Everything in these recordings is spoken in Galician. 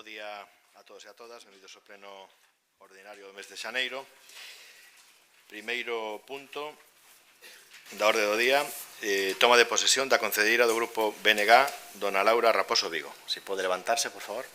Bo día a todos e a todas, benvidos ao pleno ordinario do mes de xaneiro. Primeiro punto da orde do día, toma de posesión da concelleira do Grupo BNG, dona Laura Raposo Vigo. Se pode levantarse, por favor.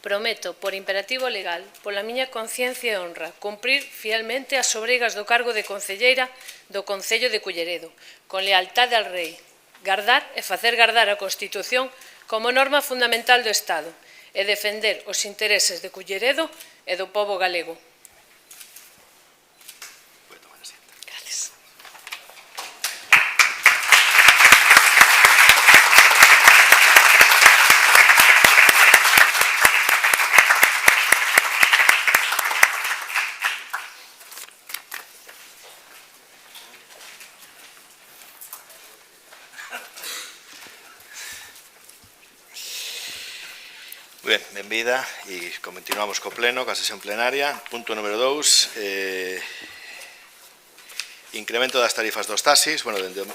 Prometo, por imperativo legal, pola miña conciencia e honra, cumprir fielmente as obreigas do cargo de concelleira do Concello de Culleredo, con lealtade al Rei, gardar e facer gardar a Constitución como norma fundamental do Estado e defender os intereses de Culleredo e do pobo galego. Gracias. Ben, benvida e continuamos co pleno, ca sesión plenaria. Punto número 2, incremento das tarifas dos taxis. Bueno, dende o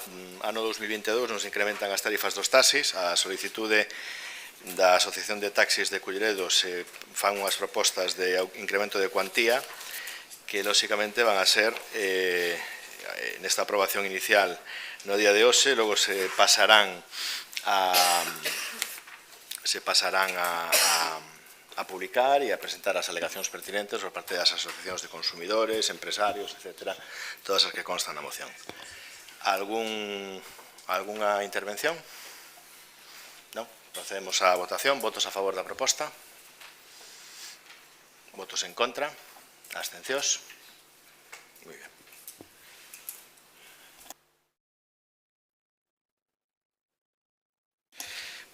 ano 2022 nos incrementan as tarifas dos taxis. A solicitude da Asociación de Taxis de Culleredo se fan unhas propostas de incremento de cuantía que, lóxicamente, van a ser nesta aprobación inicial no día de hoxe, logo se pasarán a publicar e a presentar as alegacións pertinentes por parte das asociacións de consumidores, empresarios, etc., todas as que constan na moción. Algunha intervención? Non? Procedemos á votación. Votos a favor da proposta? Votos en contra? Abstencións? Moi ben.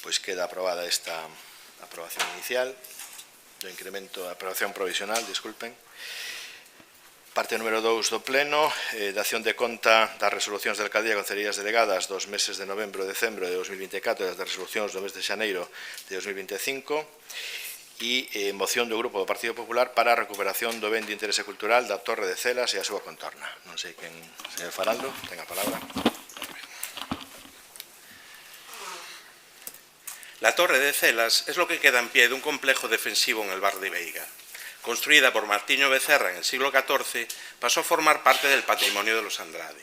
Pois queda aprobada esta aprobación inicial do incremento, aprobación provisional, disculpen. Parte número 2 do pleno, dación de conta das resolucións de alcaldía e concellerías delegadas dos meses de novembro e decembro de 2024 e das resolucións do mes de xaneiro de 2025 e moción do Grupo do Partido Popular para a recuperación do ben de interese cultural da Torre de Celas e a súa contorna. Non sei quen, señor Faraldo, ten a palabra. La Torre de Celas es lo que queda en pie de un complejo defensivo en el Bar de Veiga. Construida por Martiño Becerra en el siglo XIV, pasó a formar parte del patrimonio de los Andrade.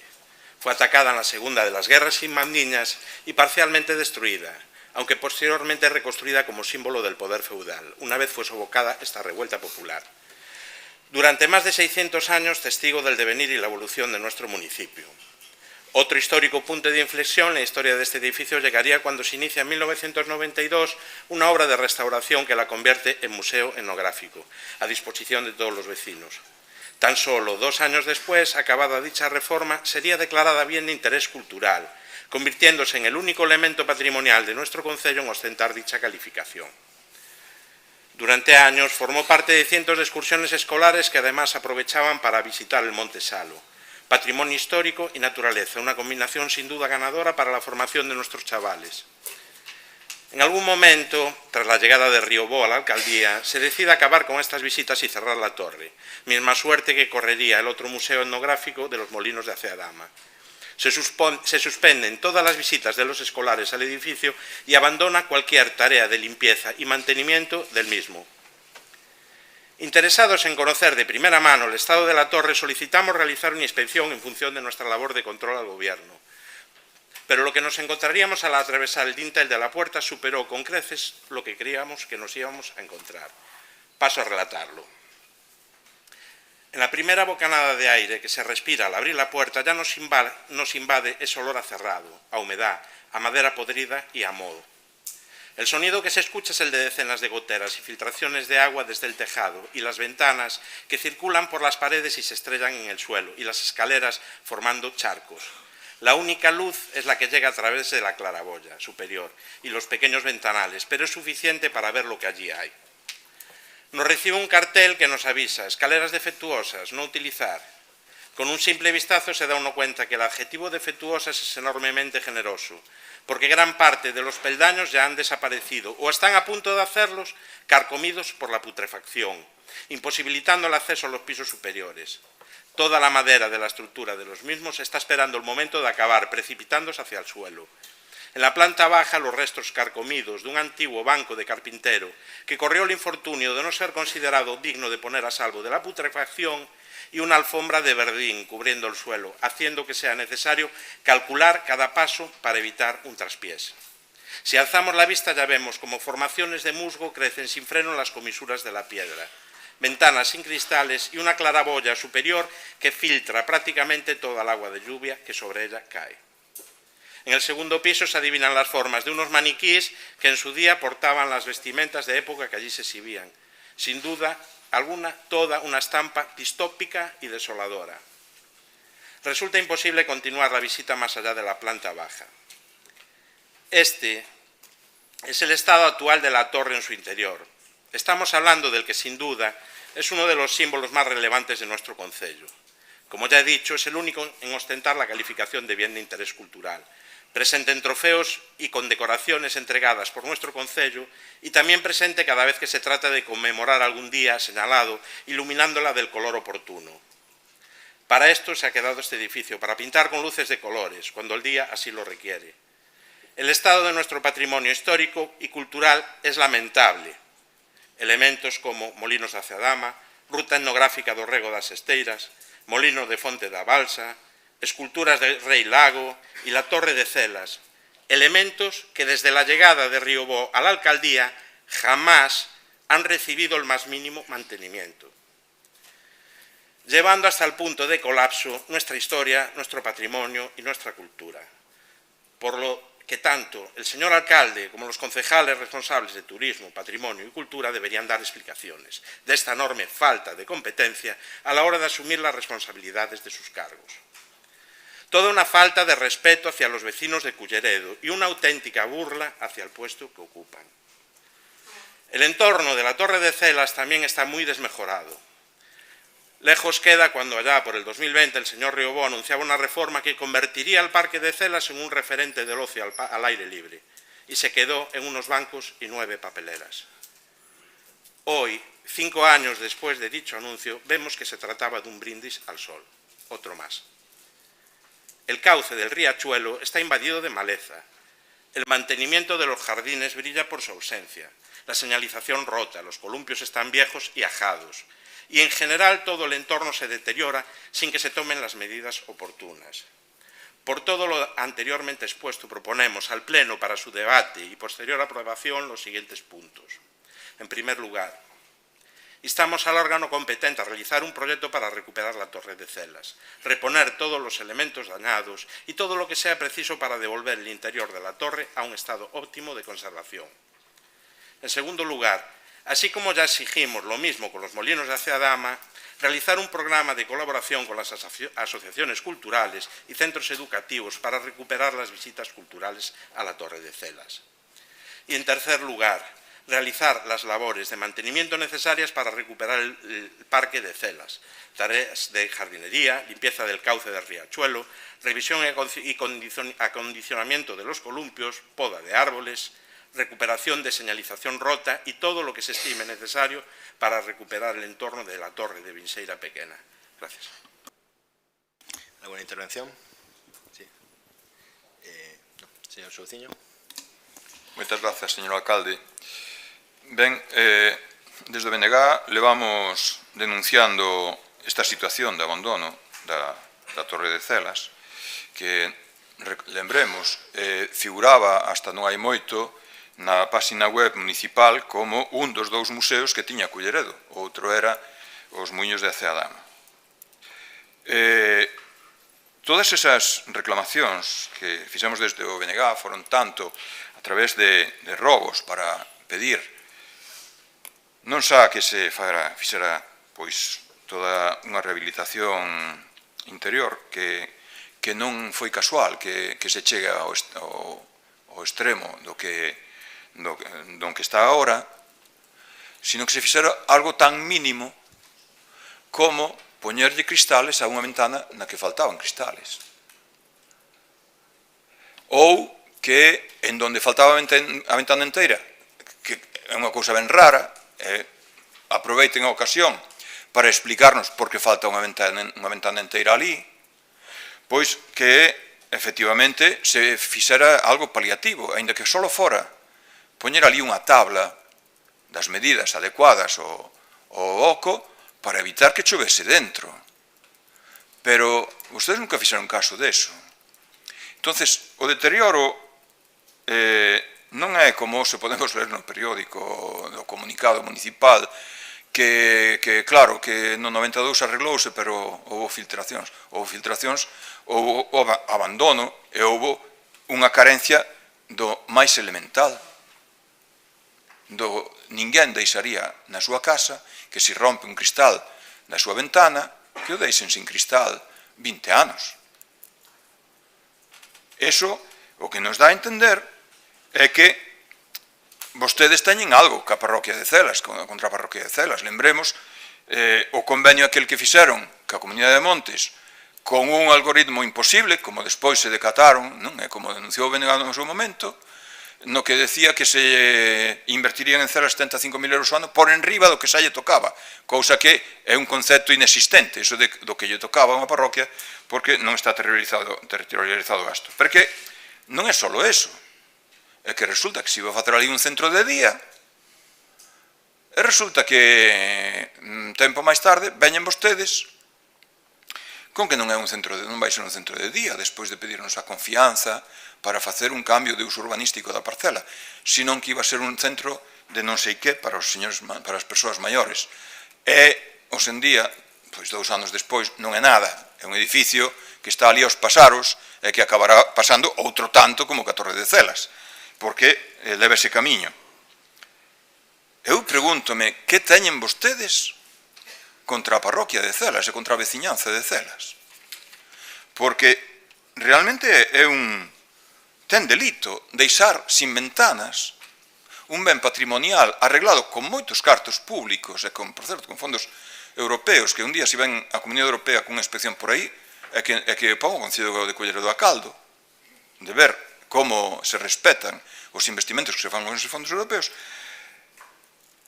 Fue atacada en la Segunda de las Guerras Inmandiñas y parcialmente destruida, aunque posteriormente reconstruida como símbolo del poder feudal, una vez fue sofocada esta revuelta popular. Durante más de 600 años, testigo del devenir y la evolución de nuestro municipio. Otro histórico punto de inflexión en la historia de este edificio llegaría cuando se inicia en 1992 una obra de restauración que la convierte en museo etnográfico, a disposición de todos los vecinos. Tan solo 2 años después, acabada dicha reforma, sería declarada bien de interés cultural, convirtiéndose en el único elemento patrimonial de nuestro concello en ostentar dicha calificación. Durante años formó parte de cientos de excursiones escolares que además aprovechaban para visitar el Monte Salo. Patrimonio histórico y naturaleza, una combinación sin duda ganadora para la formación de nuestros chavales. En algún momento, tras la llegada de Riobó a la alcaldía, se decide acabar con estas visitas y cerrar la torre, misma suerte que correría el otro museo etnográfico de los Molinos de Aceadama. Se suspenden todas las visitas de los escolares al edificio y abandona cualquier tarea de limpieza y mantenimiento del mismo. Interesados en conocer de primera mano el estado de la torre, solicitamos realizar una inspección en función de nuestra labor de control al Gobierno. Pero lo que nos encontraríamos al atravesar el dintel de la puerta superó con creces lo que creíamos que nos íbamos a encontrar. Paso a relatarlo. En la primera bocanada de aire que se respira al abrir la puerta ya nos invade ese olor a cerrado, a humedad, a madera podrida y a moho. El sonido que se escucha es el de decenas de goteras y filtraciones de agua desde el tejado y las ventanas que circulan por las paredes y se estrellan en el suelo y las escaleras formando charcos. La única luz es la que llega a través de la claraboya superior y los pequeños ventanales, pero es suficiente para ver lo que allí hay. Nos recibe un cartel que nos avisa: escaleras defectuosas, no utilizar. Con un simple vistazo se da uno cuenta que el adjetivo defectuosas es enormemente generoso, porque gran parte de los peldaños ya han desaparecido o están a punto de hacerlos, carcomidos por la putrefacción, imposibilitando el acceso a los pisos superiores. Toda la madera de la estructura de los mismos está esperando el momento de acabar, precipitándose hacia el suelo. En la planta baja, los restos carcomidos de un antiguo banco de carpintero que corrió el infortunio de no ser considerado digno de poner a salvo de la putrefacción y una alfombra de verdín cubriendo el suelo, haciendo que sea necesario calcular cada paso para evitar un traspiés. Si alzamos la vista ya vemos como formaciones de musgo crecen sin freno en las comisuras de la piedra, ventanas sin cristales y una claraboya superior que filtra prácticamente toda el agua de lluvia que sobre ella cae. En el segundo piso se adivinan las formas de unos maniquíes que en su día portaban las vestimentas de época que allí se exhibían. Sin duda alguna, toda una estampa distópica y desoladora. Resulta imposible continuar la visita más allá de la planta baja. Este es el estado actual de la torre en su interior. Estamos hablando del que, sin duda, es uno de los símbolos más relevantes de nuestro concello. Como ya he dicho, es el único en ostentar la calificación de bien de interés cultural, presente en trofeos y condecoraciones entregadas por nuestro concello y también presente cada vez que se trata de conmemorar algún día señalado, iluminándola del color oportuno. Para esto se ha quedado este edificio, para pintar con luces de colores, cuando el día así lo requiere. El estado de nuestro patrimonio histórico y cultural es lamentable. Elementos como molinos da Ceadama, ruta etnográfica do Rego das Esteiras, molino de Fonte da Balsa, esculturas de Rei Lago y la Torre de Celas, elementos que desde la llegada de Riobó a la alcaldía jamás han recibido el más mínimo mantenimiento, llevando hasta el punto de colapso nuestra historia, nuestro patrimonio y nuestra cultura. Por lo que tanto el señor alcalde como los concejales responsables de turismo, patrimonio y cultura deberían dar explicaciones de esta enorme falta de competencia a la hora de asumir las responsabilidades de sus cargos. Toda una falta de respeto hacia los vecinos de Culleredo y una auténtica burla hacia el puesto que ocupan. El entorno de la Torre de Celas también está muy desmejorado. Lejos queda cuando allá por el 2020 el señor Riobó anunciaba una reforma que convertiría el Parque de Celas en un referente del ocio al aire libre y se quedó en unos bancos y 9 papeleras. Hoy, 5 años después de dicho anuncio, vemos que se trataba de un brindis al sol, otro más. El cauce del riachuelo está invadido de maleza. El mantenimiento de los jardines brilla por su ausencia. La señalización rota, los columpios están viejos y ajados. Y en general todo el entorno se deteriora sin que se tomen las medidas oportunas. Por todo lo anteriormente expuesto, proponemos al Pleno para su debate y posterior aprobación los siguientes puntos. En primer lugar, instamos al órgano competente a realizar un proyecto para recuperar la Torre de Celas, reponer todos los elementos dañados y todo lo que sea preciso para devolver el interior de la torre a un estado óptimo de conservación. En segundo lugar, así como ya exigimos lo mismo con los molinos de Ceadama, realizar un programa de colaboración con las asociaciones culturales y centros educativos para recuperar las visitas culturales a la Torre de Celas. Y en tercer lugar, realizar las labores de mantenimiento necesarias para recuperar el Parque de Celas, tareas de jardinería, limpieza del cauce del riachuelo, revisión y acondicionamiento de los columpios, poda de árboles, recuperación de señalización rota y todo lo que se estime necesario para recuperar el entorno de la Torre de Vinseira Pequena. Gracias. ¿Alguna intervención? Sí. No. Señor Souciño. Moitas grazas, señor alcalde. Ben, desde o BNG levamos denunciando esta situación de abandono da Torre de Celas, que, lembremos, figuraba hasta non hai moito na página web municipal como un dos 2 museos que tiña Culleredo, o outro era os Muiños de Ceadama. Todas esas reclamacións que fixemos desde o BNG foron tanto a través de rogos para pedir non xa que se fixera pois toda unha rehabilitación interior que non foi casual, que se chega ao extremo do que está agora, sino que se fixera algo tan mínimo como poñerlle cristales a unha ventana na que faltaban cristales. Ou que en donde faltaba a ventana inteira, que é unha cousa ben rara, aproveiten a ocasión para explicarnos por que falta unha ventana inteira ali, pois que efectivamente se fixera algo paliativo, aínda que só fora poñer ali unha tabla das medidas adecuadas ao oco para evitar que chovese dentro. Pero vostedes nunca fixeron caso deso. Entonces, o deterioro non é como se podemos ler no periódico do comunicado municipal que claro, que no 92 arreglouse, pero houve filtracións. Houve abandono e houve unha carencia do máis elemental. Ninguén deixaría na súa casa que se rompe un cristal na súa ventana que o deixen sin cristal 20 anos. Eso o que nos dá a entender é que vostedes teñen algo ca parroquia de Celas, contra a parroquia de Celas. Lembremos o convenio aquel que fixeron ca Comunidade de Montes con un algoritmo imposible, como despois se decataron, non é como denunciou o BNG no seu momento, no que decía que se invertirían en Celas 75.000 euros ao ano por enriba do que xa lle tocaba, cousa que é un concepto inexistente, iso do que lle tocaba a unha parroquia, porque non está territorializado o gasto. Porque non é só eso, é que resulta que se iba a facer ali un centro de día, e resulta que tempo máis tarde veñen vostedes con que non vai ser un centro de día, despois de pedirnos a confianza para facer un cambio de uso urbanístico da parcela, senón que iba a ser un centro de non sei que para as persoas maiores. E, hoxe en día, pois 2 anos despois, non é nada. É un edificio que está ali aos pasaros e que acabará pasando outro tanto como a Torre de Celas, porque leva ese camiño. Eu pregúntome, que teñen vostedes contra a parroquia de Celas e contra a veciñanza de Celas? Porque realmente ten delito deixar sin ventanas un ben patrimonial arreglado con moitos cartos públicos e, por certo, con fondos europeos, que un día se ven a Comunidade Europea cunha inspección por aí, é que pon o Concello de Culleredo a caldo, de ver como se respetan os investimentos que se fan con esos fondos europeos.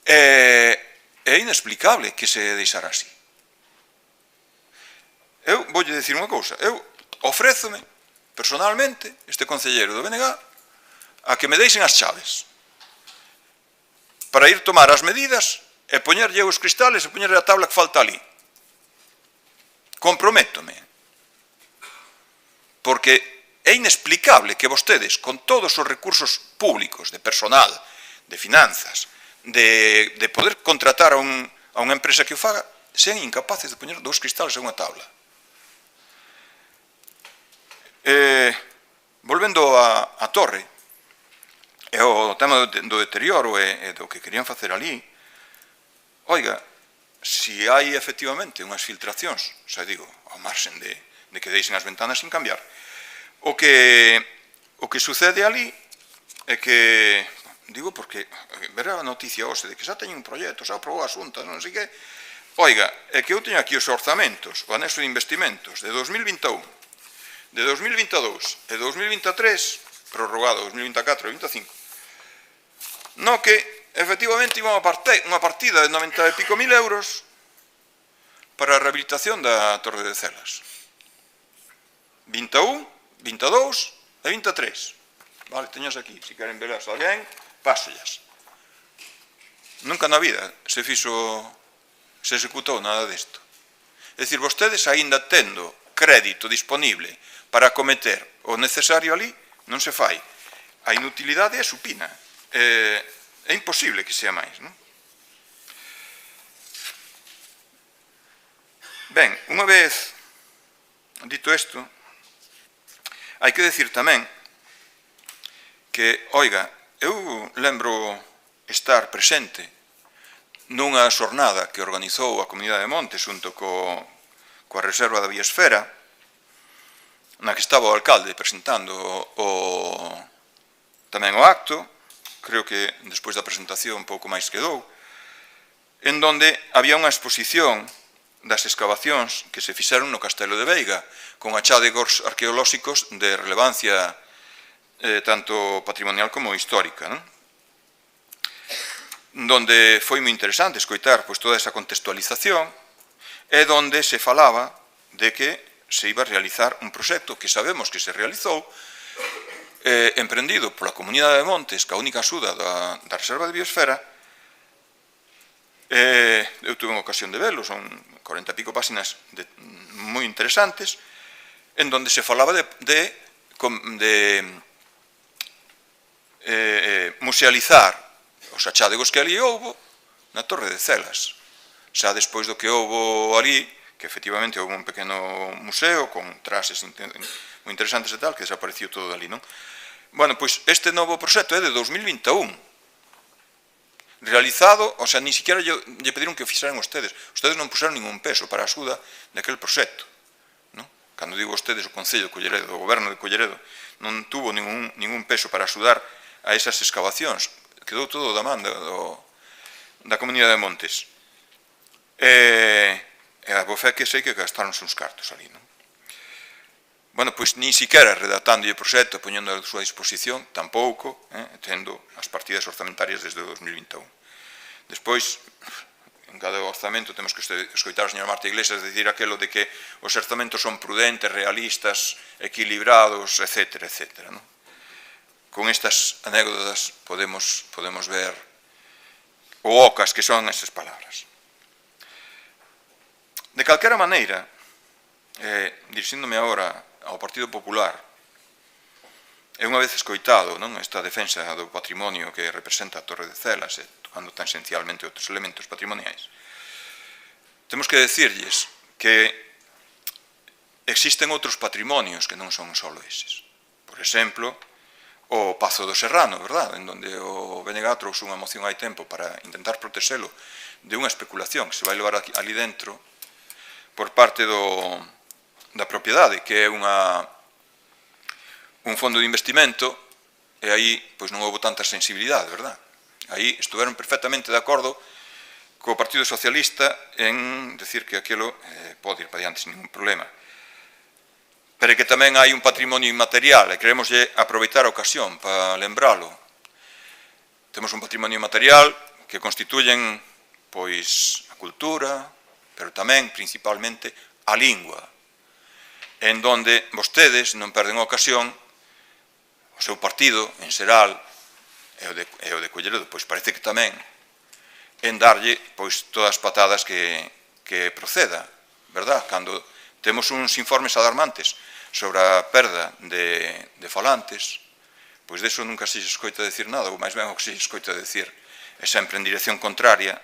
É inexplicable que se deixara así. Eu voulle dicir unha cousa, eu ofrézome personalmente, este concelleiro do BNG, a que me deixen as chaves para ir tomar as medidas e poñerlle os cristales e poñerlle a tabla que falta ali. Comprométome. Porque é inexplicable que vostedes, con todos os recursos públicos, de personal, de finanzas, de poder contratar a unha empresa que o faga, sean incapaces de poñer 2 cristales a unha tabla. Volvendo á torre, e o tema do deterioro e do que querían facer ali, oiga, se hai efectivamente unhas filtracións, xa digo, ao marxen de que deixen as ventanas sin cambiar, o que sucede ali é que, digo porque ver a noticia hoxe de que xa teñen un proxecto, xa aprobou a Xunta, non sei que, oiga, é que eu teño aquí os orzamentos, o anexo de investimentos de 2021, de 2022 e 2023, prorrogado 2024 e 2025, no que efectivamente iba unha partida de 90 e pico mil euros para a rehabilitación da Torre de Celas. 21, 22 e 23. Vale, teñas aquí, se queren velas a alguén, pásollas. Nunca na vida se executou nada desto. É dicir, vostedes aínda tendo crédito disponible para acometer o necesario ali, non se fai. A inutilidade é supina. É imposible que sea máis, non? Ben, unha vez dito isto, hai que decir tamén que, oiga, eu lembro estar presente nunha xornada que organizou a Comunidade de Montes xunto coa Reserva da Biosfera, na que estaba o alcalde presentando tamén o acto, creo que despois da presentación un pouco máis quedou, en donde había unha exposición das excavacións que se fixeron no Castelo de Veiga, con achádegos arqueolóxicos de relevancia tanto patrimonial como histórica, non? Donde foi moi interesante escoitar toda esa contextualización e donde se falaba de que se iba a realizar un proxecto que sabemos que se realizou, emprendido pola Comunidade de Montes, que a única axuda da Reserva de Biosfera. Eu tuve unha ocasión de velo, son 40 e pico páxinas moi interesantes, en donde se falaba de musealizar os achádegos que ali houbo na Torre de Celas. Xa despois do que houbo ali, que efectivamente houve un pequeno museo con trases moi interesantes e tal, que desapareció todo ali, non? Bueno, pois este novo proxecto é de 2021. Realizado, o sea, ni siquiera lle pediron que o fixeran ustedes. Ustedes non puseron ningún peso para a axuda daquele proxecto. Cando digo ustedes, o Concello de Culleredo, o Goberno de Culleredo, non tuvo ningún peso para axudar a esas excavacións. Quedou todo da man da Comunidade de Montes. E a boa fe que sei que gastaronse uns cartos ali, non? Bueno, pois ni siquiera redactando o proxecto, poñendo a súa disposición, tampouco, tendo as partidas orzamentarias desde 2021. Despois, en cada orzamento temos que escoitar a señora Marta Iglesias decir aquelo de que os orzamentos son prudentes, realistas, equilibrados, etc., etc., non? Con estas anécdotas podemos ver o ocas que son esas palabras. De calquera maneira, dirixíndome agora ao Partido Popular, e unha vez escoitado esta defensa do patrimonio que representa a Torre de Celas, e tocando tan esencialmente outros elementos patrimoniais, temos que decirlles que existen outros patrimonios que non son só eses. Por exemplo, o Pazo do Serrano, verdad? En donde o BNG trouxe unha moción hai tempo para intentar protexelo de unha especulación que se vai levar ali dentro por parte da propiedade, que é un fondo de investimento, e aí non houve tanta sensibilidade, verdad? Aí estuveron perfectamente de acordo co Partido Socialista en decir que aquilo pode ir para diante sin ningún problema. Pero que tamén hai un patrimonio inmaterial e queremos aproveitar a ocasión para lembralo. Temos un patrimonio inmaterial que constituyen a cultura, pero tamén, principalmente, a lingua, en donde vostedes non perden a ocasión, o seu partido, en xeral, e o de Culleredo, pois parece que tamén, en darlle todas as patadas que proceda, verdad? Cando temos uns informes alarmantes sobre a perda de falantes, pois deso nunca se escoita decir nada, ou máis ben o que se escoita decir é sempre en dirección contraria,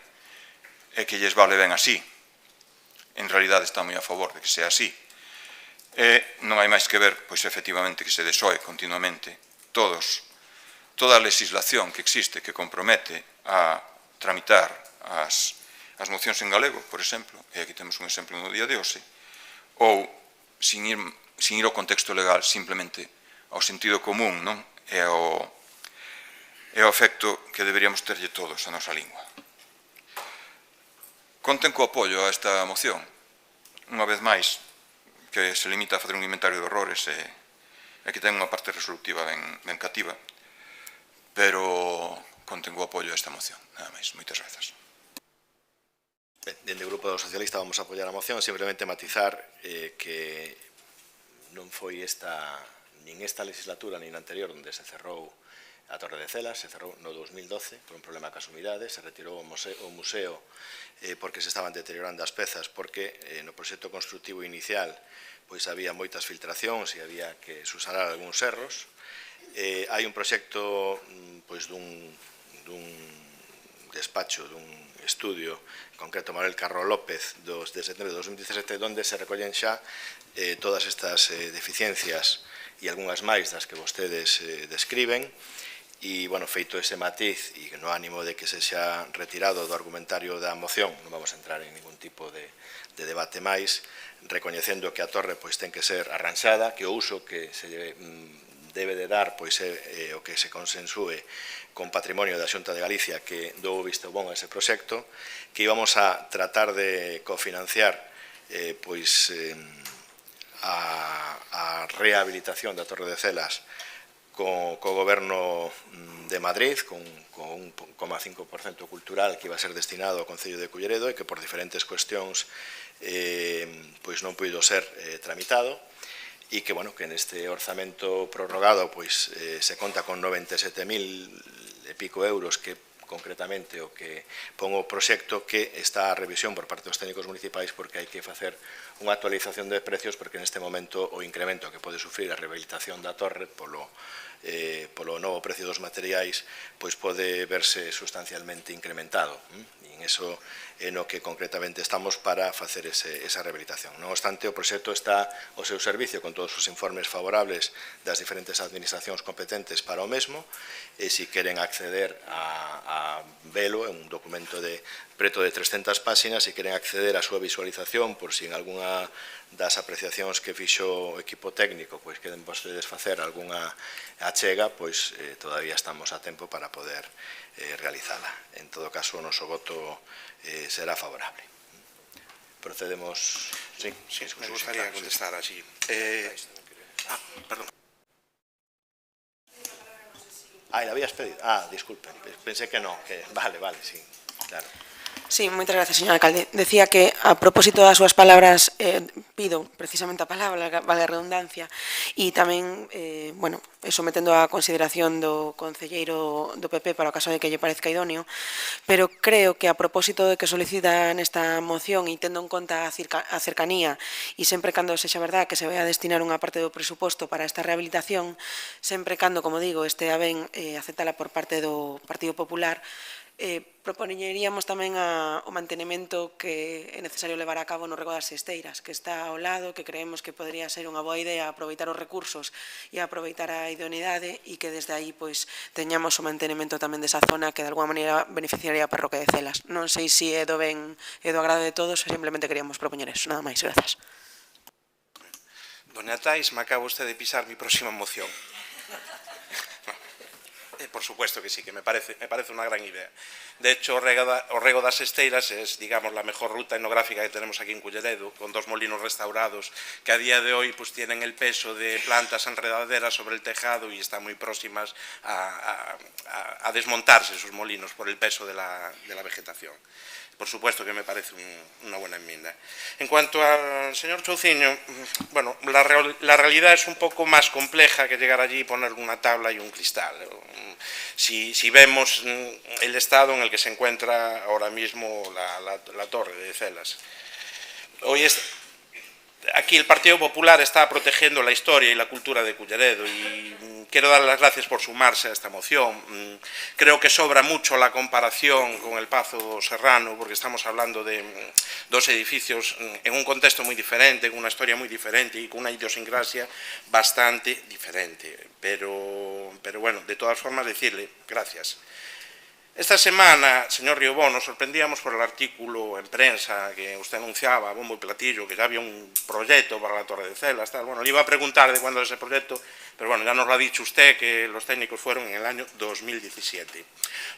e que lles vale ben así. En realidade está moi a favor de que sea así. E non hai máis que ver, pois efectivamente, que se desoe continuamente toda a legislación que existe que compromete a tramitar as mocións en galego, por exemplo, e aquí temos un exemplo no día de hoxe, ou sin ir ao contexto legal, simplemente ao sentido común, non? E ao efecto que deberíamos terlle todos a nosa lingua. Conten co apoio a esta moción, unha vez máis, que se limita a facer un inventario de horrores e que ten unha parte resolutiva ben cativa, pero conten co apoio a esta moción, nada máis. Moitas grazas. Dende o Grupo Socialista vamos a apoiar a moción, simplemente matizar que non foi nin esta legislatura nin a anterior onde se cerrou a Torre de Celas, se cerrou no 2012 por un problema cas humidades, se retirou o museo porque se estaban deteriorando as pezas, porque no proxecto constructivo inicial pois había moitas filtracións e había que susanar algúns erros. Hai un proxecto dun despacho, dun estudio, en concreto Manuel Carro López, de setembro de 2017, onde se recollen xa todas estas deficiencias e algunhas máis das que vostedes describen. E, bueno, feito ese matiz e no ánimo de que se xa retirado do argumentario da moción, non vamos a entrar en ningún tipo de debate máis, recoñecendo que a torre ten que ser arranxada, que o uso que se debe de dar pois o que se consensúe con Patrimonio da Xunta de Galicia que dou visto bon a ese proxecto, que íbamos a tratar de cofinanciar pois a rehabilitación da Torre de Celas co Goberno de Madrid, con un 1,5% cultural que iba a ser destinado ao Concello de Culleredo e que por diferentes cuestións pois non puido ser tramitado, e que, bueno, que neste orzamento prorrogado pois se conta con 97.000 e pico euros que concretamente o que pon o proxecto, que está a revisión por parte dos técnicos municipais porque hai que facer unha actualización de precios porque neste momento o incremento que pode sufrir a rehabilitación da torre polo novo precio dos materiais pois pode verse sustancialmente incrementado, e en eso é no que concretamente estamos para facer esa rehabilitación. Non obstante, o proxecto está ao seu servicio con todos os informes favorables das diferentes administracións competentes para o mesmo, e se queren acceder a velo, é un documento de preto de 300 páxinas, se queren acceder á súa visualización por si en algunha das apreciacións que fixo o equipo técnico pois queren vostedes facer algunha achega, pois todavía estamos a tempo para poder realizala. En todo caso, o noso voto será favorable. Procedemos... Sí, me gustaría contestar así. Perdón. ¿La habías pedido? Disculpen, pensé que no, que vale, sí, claro. Sí, moitas gracias, señor alcalde. Decía que, a propósito das súas palabras, pido precisamente a palabra, vale a redundancia, e tamén, bueno, sometendo a consideración do concelleiro do PP para o caso de que lle parezca idóneo, pero creo que a propósito de que solicita nesta moción e tendo en conta a cercanía e sempre cando sexa verdad que se vai a destinar unha parte do presuposto para esta rehabilitación, sempre cando, como digo, este a ben aceptala por parte do Partido Popular, propoñeríamos tamén o mantenimento que é necesario levar a cabo no rego das Esteiras, que está ao lado, que creemos que podría ser unha boa idea aproveitar os recursos e aproveitar a idoneidade e que desde aí pois teñamos o mantenimento tamén desa zona que de alguma maneira beneficiaría a parroquia de Celas. Non sei se é do ben e do agrado de todos, simplemente queríamos propoñer eso, nada máis, grazas. Doña Tais, me acaba usted de pisar mi próxima moción. Por supuesto que sí, que me parece una gran idea. De hecho, o rego das Esteiras es, digamos, la mejor ruta etnográfica que tenemos aquí en Culleredo, con 2 molinos restaurados que a día de hoy pues tienen el peso de plantas enredaderas sobre el tejado y están muy próximas a desmontarse sus molinos por el peso de la vegetación. Por supuesto que me parece una buena enmienda. En cuanto al señor Chouciño, bueno, la realidad es un poco más compleja que llegar allí y poner una tabla y un cristal. Si vemos el estado en el que se encuentra ahora mismo la Torre de Celas. Aquí el Partido Popular está protegiendo la historia y la cultura de Culleredo y quiero dar las gracias por sumarse a esta moción. Creo que sobra mucho la comparación con el Pazo Serrano porque estamos hablando de 2 edificios en un contexto muy diferente, con una historia muy diferente y con una idiosincrasia bastante diferente. Pero bueno, de todas formas decirle gracias. Esta semana, señor Riobó, nos sorprendíamos por el artículo en prensa que usted anunciaba, a bombo y platillo, que ya había un proyecto para la Torre de Celas. Tal. Bueno, le iba a preguntar de cuándo es ese proyecto, pero bueno, ya nos lo ha dicho usted que los técnicos fueron en el año 2017.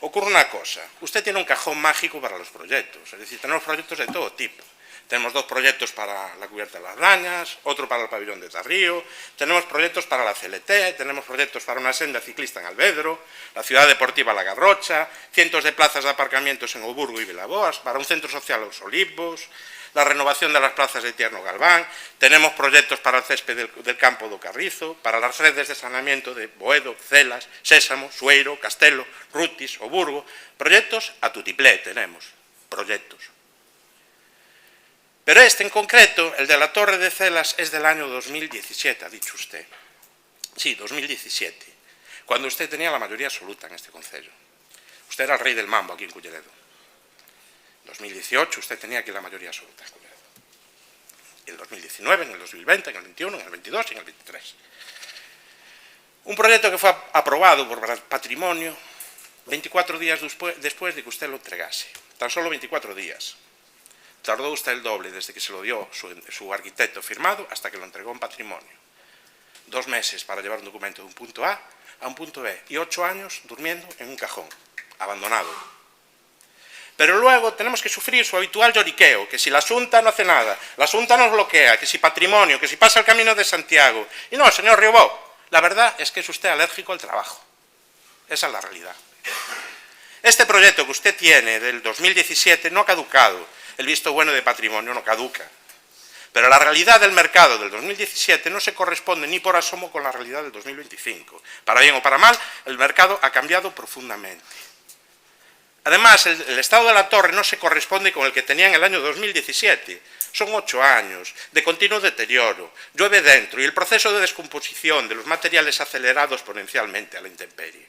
Ocurre una cosa, usted tiene un cajón mágico para los proyectos, es decir, tenemos proyectos de todo tipo. Tenemos 2 proyectos para la cubierta de las Rañas, otro para el pabellón de Tarrío, tenemos proyectos para la CLT, tenemos proyectos para una senda ciclista en Alvedro, la ciudad deportiva La Garrocha, cientos de plazas de aparcamientos en Oburgo y Vilaboas, para un centro social Los Olivos, la renovación de las plazas de Tierno Galván, tenemos proyectos para el césped del campo do Carrizo, para las redes de saneamiento de Boedo, Celas, Sésamo, Sueiro, Castelo, Rutis, Oburgo, proyectos a tutiplé tenemos, proyectos. Pero este en concreto, el de la Torre de Celas, es del año 2017, ha dicho usted. Sí, 2017, cuando usted tenía la mayoría absoluta en este concello. Usted era el rey del mambo aquí en Culleredo. En 2018 usted tenía aquí la mayoría absoluta en Culleredo. En el 2019, en el 2020, en el 21, en el 22 y en el 23. Un proyecto que fue aprobado por Patrimonio 24 días después de que usted lo entregase. Tan solo 24 días. Tardó usted el doble desde que se lo dio su arquitecto firmado hasta que lo entregó en Patrimonio. 2 meses para llevar un documento de un punto A a un punto B y 8 años durmiendo en un cajón, abandonado. Pero luego tenemos que sufrir su habitual lloriqueo, que si la Xunta no hace nada, la Xunta nos bloquea, que si patrimonio, que si pasa el Camino de Santiago. Y no, señor Riobó, la verdad es que es usted alérgico al trabajo. Esa es la realidad. Este proyecto que usted tiene del 2017 no ha caducado. El visto bueno de patrimonio no caduca. Pero la realidad del mercado del 2017 no se corresponde ni por asomo con la realidad del 2025. Para bien o para mal, el mercado ha cambiado profundamente. Además, el estado de la torre no se corresponde con el que tenía en el año 2017. Son 8 años de continuo deterioro, llueve dentro y el proceso de descomposición de los materiales acelerado exponencialmente a la intemperie.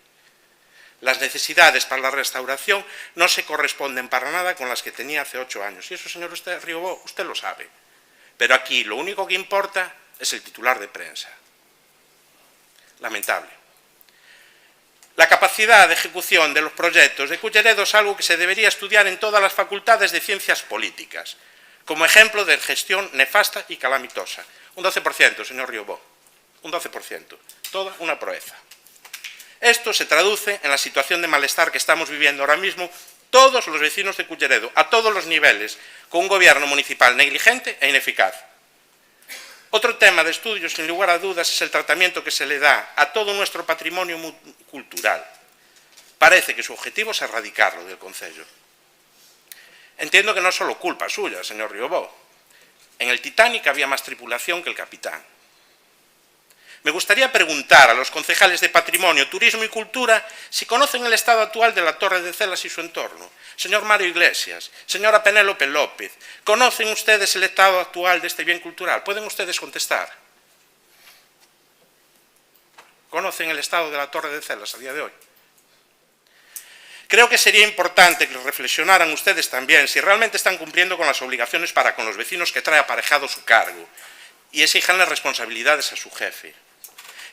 Las necesidades para la restauración no se corresponden para nada con las que tenía hace 8 años. Y eso, señor Riobó, usted lo sabe. Pero aquí lo único que importa es el titular de prensa. Lamentable. La capacidad de ejecución de los proyectos de Culleredo es algo que se debería estudiar en todas las facultades de ciencias políticas, como ejemplo de gestión nefasta y calamitosa. Un 12%, señor Riobó, un 12%, toda una proeza. Esto se traduce en la situación de malestar que estamos viviendo ahora mismo todos los vecinos de Culleredo, a todos los niveles, con un gobierno municipal negligente e ineficaz. Otro tema de estudio, sin lugar a dudas, es el tratamiento que se le da a todo nuestro patrimonio cultural. Parece que su objetivo es erradicarlo del concello. Entiendo que no es solo culpa suya, señor Riobó. En el Titanic había más tripulación que el capitán. Me gustaría preguntar a los concejales de Patrimonio, Turismo y Cultura si conocen el estado actual de la Torre de Celas y su entorno. Señor Mario Iglesias, señora Penélope López, ¿conocen ustedes el estado actual de este bien cultural? ¿Pueden ustedes contestar? ¿Conocen el estado de la Torre de Celas a día de hoy? Creo que sería importante que reflexionaran ustedes también si realmente están cumpliendo con las obligaciones para con los vecinos que trae aparejado su cargo y exijanle responsabilidades a su jefe.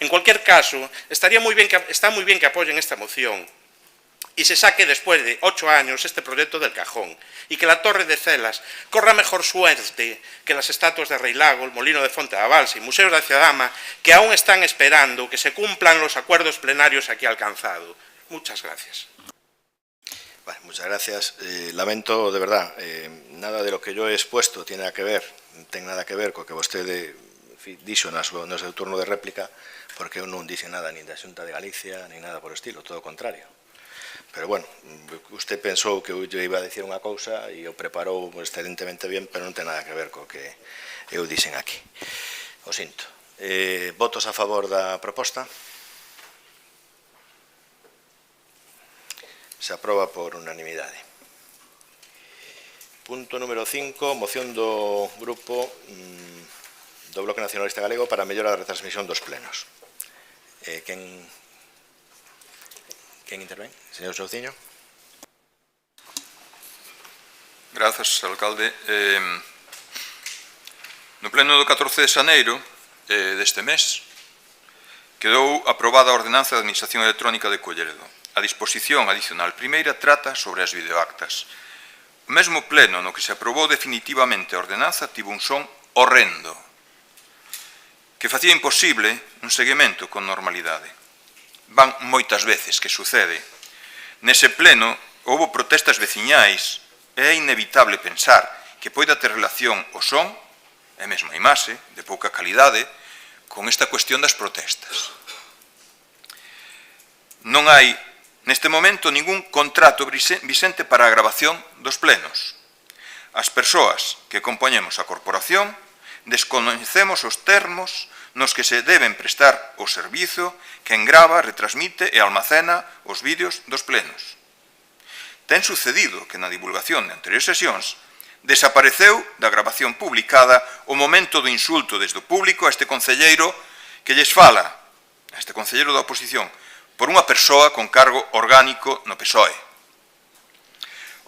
En cualquier caso, está muy bien que apoyen esta moción y se saque después de 8 años este proyecto del cajón y que la Torre de Celas corra mejor suerte que las estatuas de Rei Lago, el Molino de Fonte da Balsa y Museos de Ciudadama, que aún están esperando que se cumplan los acuerdos plenarios aquí alcanzados. Muchas gracias. Bueno, muchas gracias. Lamento, de verdad, nada de lo que yo he expuesto ten nada que ver co que vostede dixo no seu turno de réplica, porque eu non dixe nada nin da Xunta de Galicia, nin nada por estilo, todo o contrario. Pero bueno, usted pensou que eu iba a dicir unha cousa e o preparou excelentemente bien, pero non ten nada que ver co que eu dixen aquí. O sinto. Votos a favor da proposta? Se aproba por unanimidade. Punto número 5, moción do grupo do Bloque Nacionalista Galego para a mellora da retransmisión dos plenos. Quen intervén? Señor Souciño. Grazas, alcalde. No pleno do 14 de xaneiro deste mes quedou aprobada a ordenanza de Administración Electrónica de Culleredo. A disposición adicional primeira trata sobre as videoactas. O mesmo pleno no que se aprobou definitivamente a ordenanza tivo un son horrendo, que facía imposible un seguimento con normalidade. Van moitas veces que sucede. Nese pleno houbo protestas veciñais e é inevitable pensar que poida ter relación o son, e mesmo a imaxe, de pouca calidade, con esta cuestión das protestas. Non hai, neste momento, ningún contrato vixente para a grabación dos plenos. As persoas que compoñemos a corporación descoñecemos os termos nos que se deben prestar o servizo que engrava, retransmite e almacena os vídeos dos plenos. Ten sucedido que na divulgación de anteriores sesións desapareceu da grabación publicada o momento do insulto desde o público a este concelleiro que lles fala, a este concelleiro da oposición, por unha persoa con cargo orgánico no PSOE.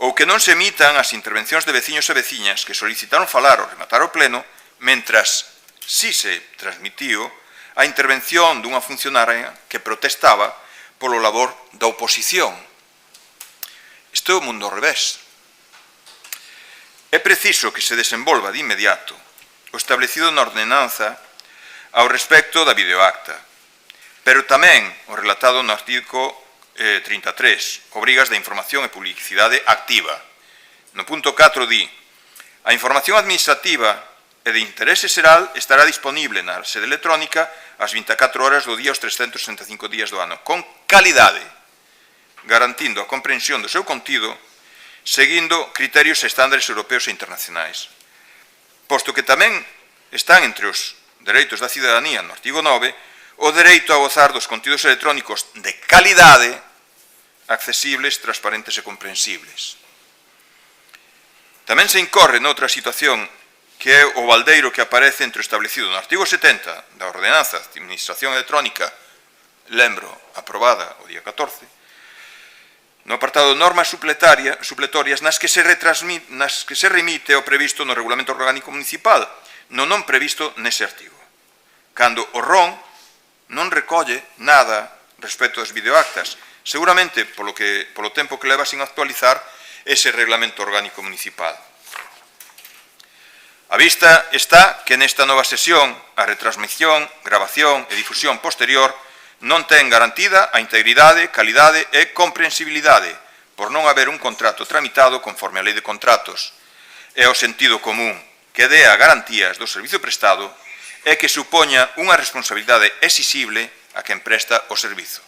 Ou que non se emitan as intervencións de veciños e veciñas que solicitaron falar ou rematar o pleno, mentras si se transmitiu a intervención dunha funcionaria que protestaba polo labor da oposición. Isto é o mundo ao revés. É preciso que se desenvolva de inmediato o establecido na ordenanza ao respecto da videoacta, pero tamén o relatado no artigo 33, obrigas de información e publicidade activa. No punto 4 di: a información administrativa e de interese xeral estará disponible na sede electrónica ás 24 horas do día os 365 días do ano, con calidade, garantindo a comprensión do seu contido, seguindo criterios e estándares europeos e internacionais. Posto que tamén están entre os dereitos da cidadanía no artigo 9 o dereito a gozar dos contidos electrónicos de calidade, accesibles, transparentes e comprensibles. Tamén se incorre noutra situación que é o baldeiro que aparece entre o establecido no artigo 70 da Ordenanza de Administración Electrónica, lembro, aprobada o día 14, no apartado de normas supletorias nas que se remite o previsto no Regulamento Orgánico Municipal, non previsto nese artigo, cando o RON non recolle nada respecto das videoactas, seguramente polo tempo que leva sin actualizar ese Reglamento Orgánico Municipal. A vista está que nesta nova sesión a retransmisión, grabación e difusión posterior non ten garantida a integridade, calidade e comprensibilidade por non haber un contrato tramitado conforme a Lei de Contratos e ao sentido común que dea garantías do servizo prestado e que supoña unha responsabilidade exixible a quen presta o servizo.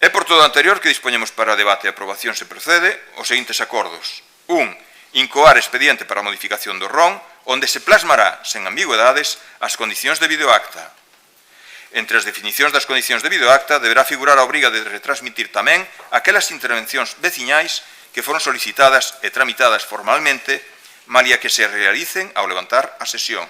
É por todo o anterior que dispoñemos para debate e aprobación se procede os seguintes acordos. 1. Incoar expediente para a modificación do RON, onde se plasmará, sen ambigüedades, as condicións de videoacta. Entre as definicións das condicións de videoacta deberá figurar a obriga de retransmitir tamén aquelas intervencións veciñais que foron solicitadas e tramitadas formalmente malia que se realicen ao levantar a sesión.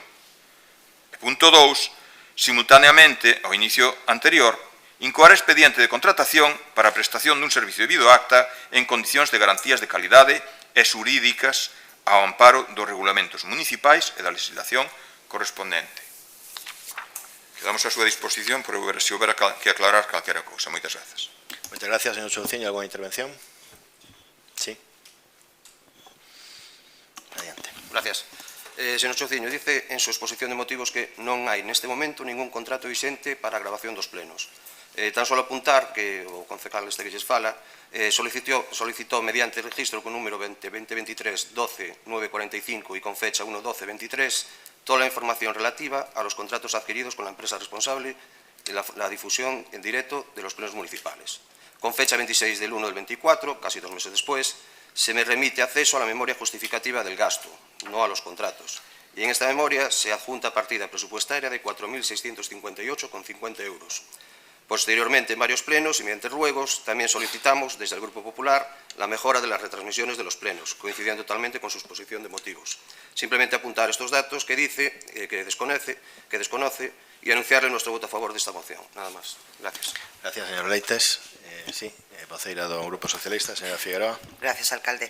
Punto 2. Simultaneamente ao inicio anterior, incoar expediente de contratación para a prestación dun servicio de videoacta en condicións de garantías de calidade e xurídicas ao amparo dos regulamentos municipais e da legislación correspondente. Quedamos a súa disposición por se houber que aclarar calquera cousa. Moitas grazas. Moitas gracias, señor Chouciño. ¿Alguna intervención? Sí. Adiante. Gracias. Señor Chouciño, dice en su exposición de motivos que non hai neste momento ningún contrato vixente para a grabación dos plenos. Tan só apuntar que o concecal este que lles fala solicitou mediante registro con número 2023-12-945 e con fecha 1-12-23 toda a información relativa a los contratos adquiridos con la empresa responsable de la difusión en directo de los plenos municipales. Con fecha 26 del 1 del 24, casi 2 meses después, se me remite acceso a la memoria justificativa del gasto, no a los contratos. Y en esta memoria se adjunta partida presupuestaria de 4.658,50 euros. Posteriormente, en varios plenos y mediante ruegos, también solicitamos desde el Grupo Popular la mejora de las retransmisiones de los plenos, coincidiendo totalmente con su exposición de motivos. Simplemente apuntar estos datos que dice, que desconoce y anunciarle nuestro voto a favor de esta moción. Nada más. Gracias. Gracias, señor Leites. Sí, voceira do Grupo Socialista, señora Figueroa. Gracias, alcalde.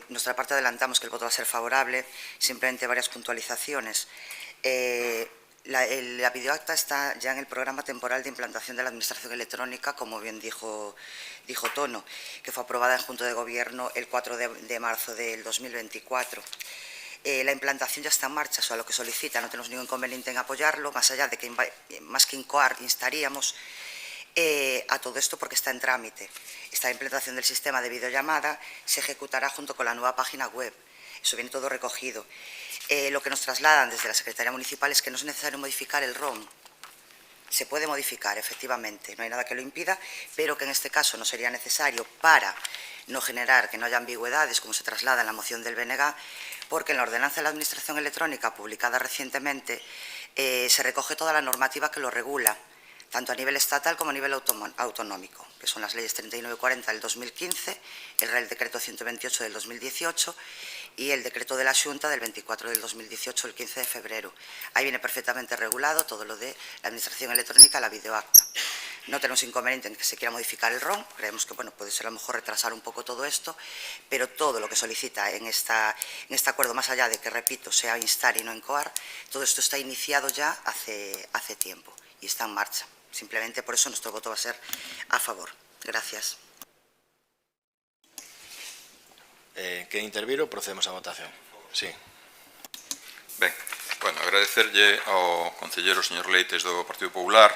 Nuestra parte adelantamos que el voto va a ser favorable, simplemente varias puntualizaciones. La videoacta está ya en el programa temporal de implantación de la Administración Electrónica, como bien dijo Tono, que fue aprobada en Junta de Gobierno el 4 de marzo del 2024. La implantación ya está en marcha, eso es lo que solicita, no tenemos ningún inconveniente en apoyarlo, más allá de que, más que incoar, instaríamos a todo esto porque está en trámite. Esta implantación del sistema de videollamada se ejecutará junto con la nueva página web. Eso viene todo recogido. Lo que nos trasladan desde la Secretaría Municipal es que no es necesario modificar el ROM. Se puede modificar, efectivamente, no hay nada que lo impida, pero que en este caso no sería necesario para no generar, que no haya ambigüedades, como se traslada en la moción del BNG, porque en la Ordenanza de la Administración Electrónica, publicada recientemente, se recoge toda la normativa que lo regula, tanto a nivel estatal como a nivel autonómico, que son las leyes 3940 del 2015, el Real Decreto 128 del 2018 y el Decreto de la Xunta del 24 del 2018, el 15 de febrero. Ahí viene perfectamente regulado todo lo de la Administración Electrónica, la videoacta. No tenemos inconveniente en que se quiera modificar el ROM, creemos que puede ser a lo mejor retrasar un poco todo esto, pero todo lo que solicita en este acuerdo, más allá de que, repito, sea instar y no incoar, todo esto está iniciado ya hace tiempo y está en marcha. Simplemente por eso nuestro voto va a ser a favor. Gracias. ¿Quere intervir o procedemos a votación? Sí. Ben, Bueno, agradecerlle ao concelleiro señor Leites do Partido Popular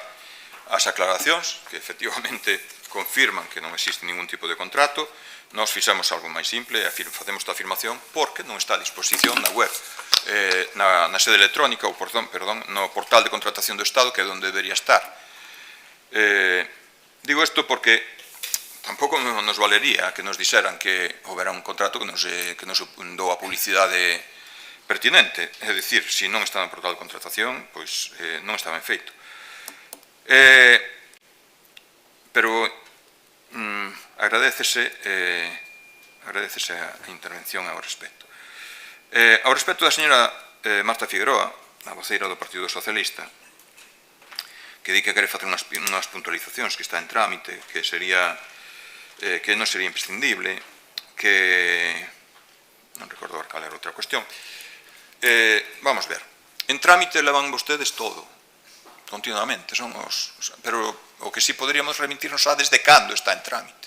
as aclaracións que efectivamente confirman que non existe ningún tipo de contrato. Nós fixemos algo máis simple, facemos esta afirmación porque non está a disposición na web, na sede electrónica, ou no portal de contratación do Estado, que é onde debería estar. Digo isto porque tampouco nos valería que nos dixeran que houbera un contrato que nos dou a publicidade pertinente. É dicir, se non está no portal de contratación, pois non está ben feito. Pero agradecese a intervención ao respecto. Ao respecto da señora Marta Figueroa, a voceira do Partido Socialista, que di que quere facer unhas puntualizacións, que está en trámite, que non sería imprescindible, que non recordo cal era outra cuestión. Vamos ver, en trámite levan vostedes todo, continuamente, pero o que sí poderíamos remitirnos a desde cando está en trámite.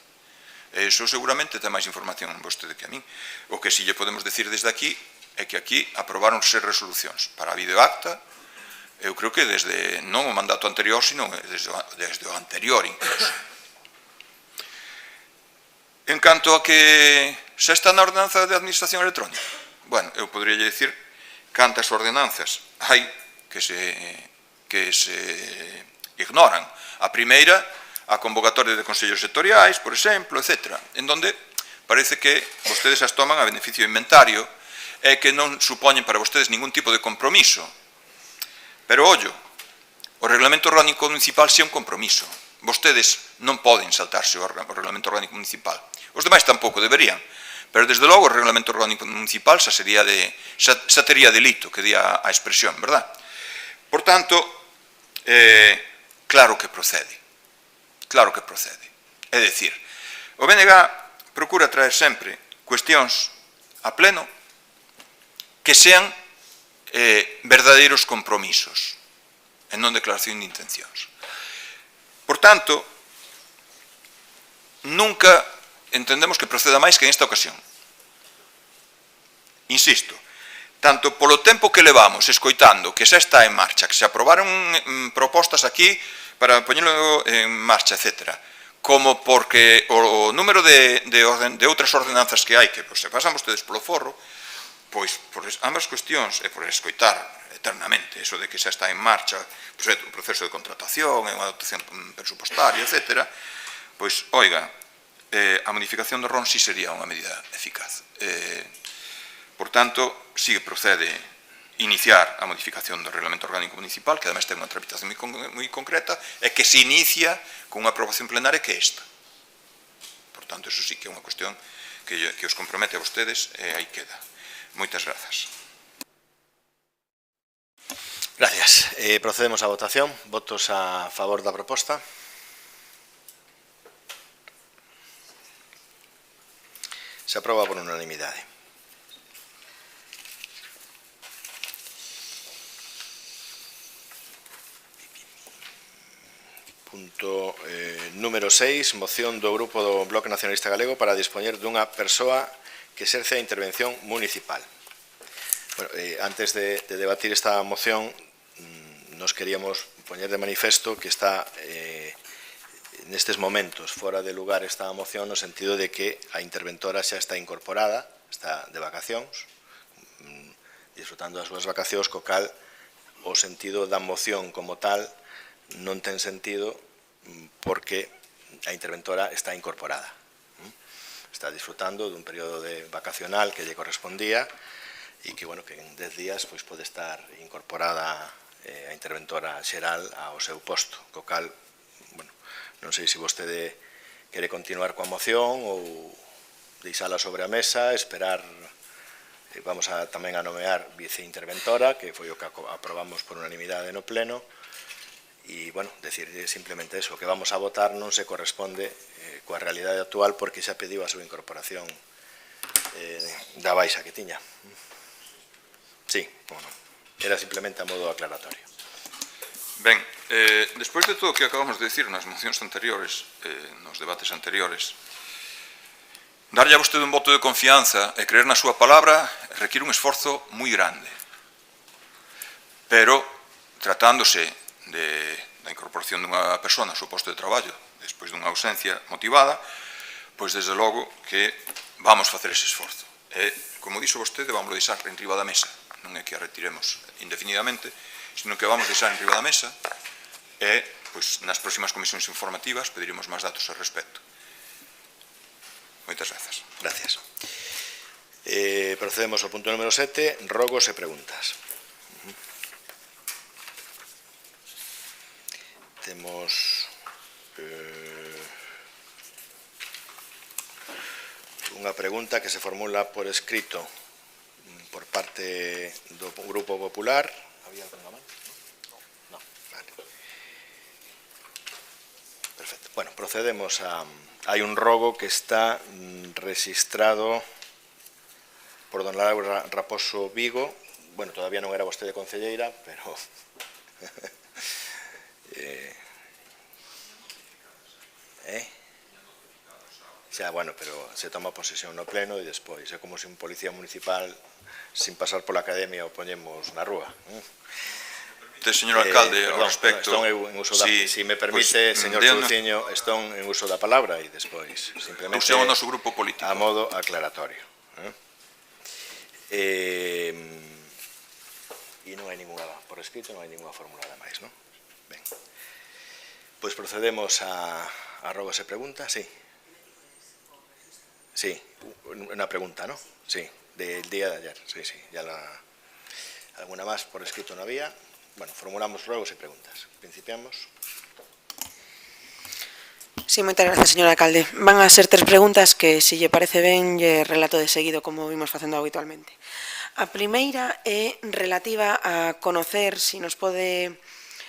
Eso seguramente ten máis información vostede que a min. O que sí lle podemos decir desde aquí é que aquí aprobaronse resolucións para a videoacta, eu creo que desde non o mandato anterior, sino desde o anterior incluso. En canto a que xa está na ordenanza de administración electrónica, bueno, eu podría dicir cantas ordenanzas hai que se ignoran. A primeira, a convocatoria de consellos sectoriais, por exemplo, etc., en donde parece que vostedes as toman a beneficio de inventario e que non supoñen para vostedes ningún tipo de compromiso. Pero, ollo, o Reglamento Orgánico Municipal é un compromiso. Vostedes non poden saltarse o Reglamento Orgánico Municipal. Os demais tampouco deberían. Pero, desde logo, o Reglamento Orgánico Municipal xa tería delito, que di a expresión, verdad? Por tanto, claro que procede. Claro que procede. É dicir, o BNG procura traer sempre cuestións a pleno que sean verdadeiros compromisos e non declaración de intencións. Por tanto, nunca entendemos que proceda máis que en esta ocasión. Insisto, tanto polo tempo que levamos escoitando que xa está en marcha, que se aprobaron propostas aquí para poñelo en marcha, etc., como porque o número de outras ordenanzas que hai, que se pasan vostedes polo forro, pois por ambas cuestións e por escoitar eternamente eso de que xa está en marcha o proceso de contratación e unha dotación presupostaria, etc., pois, oiga, a modificación do RON sí sería unha medida eficaz. Por tanto, sí que procede iniciar a modificación do Reglamento Orgánico Municipal, que ademais ten unha tramitación moi concreta, e que se inicia con unha aprobación plenaria que é esta. Por tanto, eso sí que é unha cuestión que os compromete a vostedes e aí queda. Moitas grazas. Gracias. Procedemos á votación. Votos a favor da proposta. Se aproba por unanimidade. Punto número 6, moción do Grupo do Bloque Nacionalista Galego para dispoñer dunha persoa que exerce a intervención municipal. Bueno, antes de debatir esta moción, nos queríamos poñer de manifesto que está nestes momentos fora de lugar esta moción no sentido de que a interventora xa está incorporada, está de vacacións, disfrutando das súas vacacións, co cal o sentido da moción como tal non ten sentido porque a interventora está incorporada. Está disfrutando dun período vacacional que lle correspondía e que, bueno, que en 10 días pois, pode estar incorporada a interventora xeral ao seu posto, co cal, bueno, non sei se vostede quere continuar coa moción ou deixala sobre a mesa, esperar, vamos tamén a nomear viceinterventora, que foi o que aprobamos por unanimidade no pleno, e, bueno, decir simplemente eso, que vamos a votar non se corresponde coa realidade actual porque xa pediu a súa incorporación da baixa que tiña. Sí, bueno, era simplemente a modo aclaratorio. Ben, despois de todo o que acabamos de decir nas mocións anteriores, nos debates anteriores, darlle a vostede un voto de confianza e creer na súa palabra requiere un esforzo moi grande. pero tratándose da incorporación dunha persona ao seu posto de traballo despois dunha ausencia motivada, pois desde logo que vamos facer ese esforzo. E, como dixo vostede, vamos a deixar en riba da mesa. Non é que a retiremos indefinidamente, sino que vamos a deixar en riba da mesa e, pois, nas próximas comisións informativas pediremos máis datos ao respecto. Moitas grazas. Gracias. Procedemos ao punto número 7, rogos e preguntas. Temos unha pregunta que se formula por escrito por parte do Grupo Popular. Había algunha máis? Non. Vale. Perfecto. Bueno, procedemos a... Hai un rogo que está registrado por don Laura Raposo Vigo. Bueno, todavía non era vostede concelleira, pero... Xa, bueno, pero se toma posesión no pleno e despois é como se un policía municipal sin pasar pola academia o poñemos na rúa. Señor alcalde, ao perdón, respecto... Estou en uso da... Si me permite, señor Chouciño, estou en uso da palabra e despois, simplemente... Usted é o noso grupo político. A modo aclaratorio. E non hai ninguna, por escrito, non hai ninguna formulada máis, non? Ben. Pois procedemos a rogos e preguntas, sí. Sí, una pregunta, ¿no? Sí, del día de ayer, sí, ya alguna más por escrito no había. Bueno, formulamos ruegos y preguntas. Principiamos. Sí, moitas gracias, señor alcalde. Van a ser 3 preguntas que, se lle parece ben, lle relato de seguido, como vimos facendo habitualmente. A primeira é relativa a conocer, se nos pode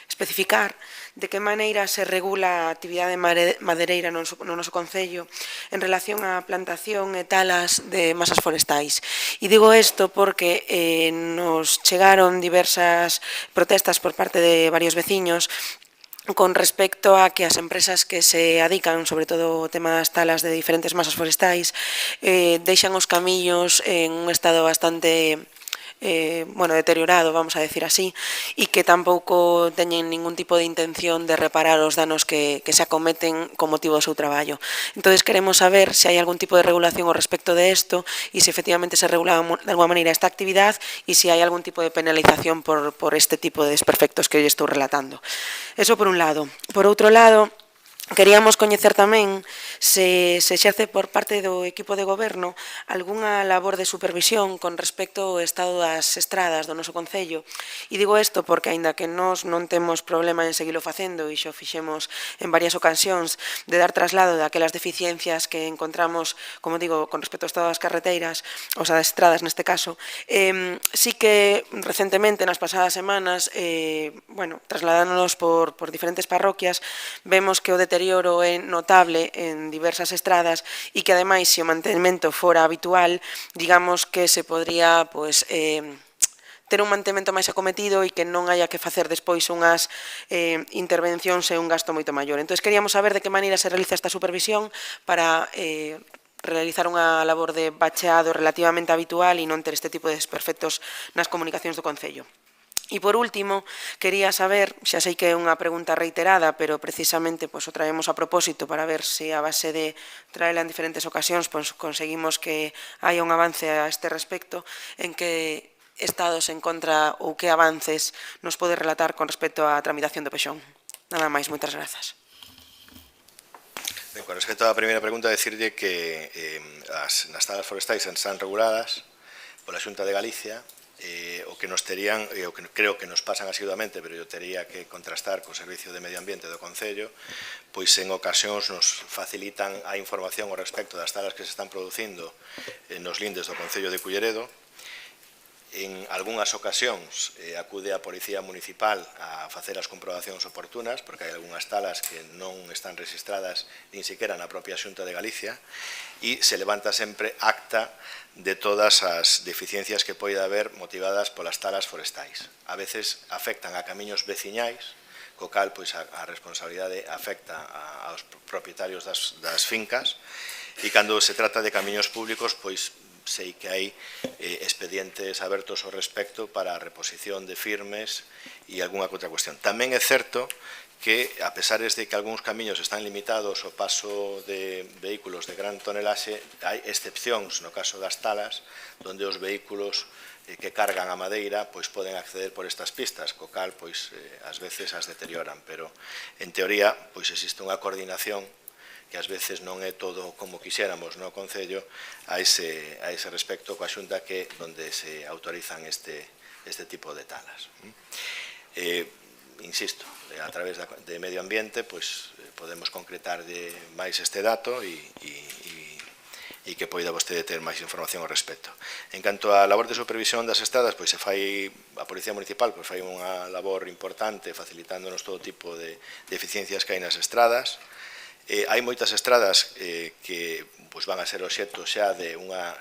especificar, de que maneira se regula a actividade madeireira no noso concello en relación á plantación e talas de masas forestais. E digo isto porque nos chegaron diversas protestas por parte de varios veciños con respecto a que as empresas que se adican, sobre todo o tema das talas de diferentes masas forestais, deixan os camiños en un estado bastante deteriorado, vamos a decir así, e que tampouco teñen ningún tipo de intención de reparar os danos que se acometen con motivo do seu traballo. Entón, queremos saber se hai algún tipo de regulación ao respecto de isto e se efectivamente se regula de alguma maneira esta actividade e se hai algún tipo de penalización por este tipo de desperfectos que eu estou relatando. Eso por un lado. Por outro lado, queríamos coñecer tamén se exerce por parte do equipo de goberno algunha labor de supervisión con respecto ao estado das estradas do noso concello. E digo isto porque, aínda que nós non temos problema en seguilo facendo, e xo fixemos en varias ocasións, de dar traslado daquelas deficiencias que encontramos, como digo, con respecto ao estado das carreteiras, ou das estradas neste caso, sí que recentemente, nas pasadas semanas, trasladándonos por diferentes parroquias, vemos que o deterioro é notable en diversas estradas e que, ademais, se o mantemento fora habitual, digamos que se podría ter un mantemento máis acometido e que non haya que facer despois unhas intervencións e un gasto moito maior. Entón, queríamos saber de que maneira se realiza esta supervisión para realizar unha labor de bacheado relativamente habitual e non ter este tipo de desperfectos nas comunicacións do concello. E, por último, quería saber, xa sei que é unha pregunta reiterada, pero precisamente o traemos a propósito para ver se a base de traela en diferentes ocasións conseguimos que haya un avance a este respecto, en que estado se encontra ou que avances nos pode relatar con respecto á tramitación do pexón. Nada máis, moitas grazas. Ben, con respecto á primeira pregunta, decirlle que as talas forestais están reguladas pola Xunta de Galicia. O que nos terían, o que creo que nos pasan asiduamente, pero eu tería que contrastar co Servicio de Medio Ambiente do Concello, pois en ocasións nos facilitan a información ao respecto das talas que se están producindo nos lindes do Concello de Culleredo. En algunhas ocasións acude a Policía Municipal a facer as comprobacións oportunas, porque hai algunhas talas que non están registradas nin siquiera na propia Xunta de Galicia, e se levanta sempre acta de todas as deficiencias que poida haber motivadas polas talas forestais. A veces afectan a camiños veciñais, co cal a responsabilidade afecta aos propietarios das fincas, e cando se trata de camiños públicos, sei que hai expedientes abertos ao respecto para a reposición de firmes e algunha outra cuestión. Tamén é certo que, a pesar de que algúns camiños están limitados ao paso de vehículos de gran tonelaxe, hai excepcións no caso das talas, onde os vehículos que cargan a madeira pois poden acceder por estas pistas, co cal pois ás veces as deterioran, pero en teoría pois existe unha coordinación que ás veces non é todo como quixéramos no Concello a ese respecto coa Xunta, que onde se autorizan este tipo de talas. Insisto, a través de Medio Ambiente pois podemos concretar máis este dato e que poida vostede ter máis información ao respecto. En canto á labor de supervisión das estradas, pois se fai a Policía Municipal, pois fai unha labor importante facilitándonos todo tipo de deficiencias que hai nas estradas. Hai moitas estradas que van a ser obxecto xa de unha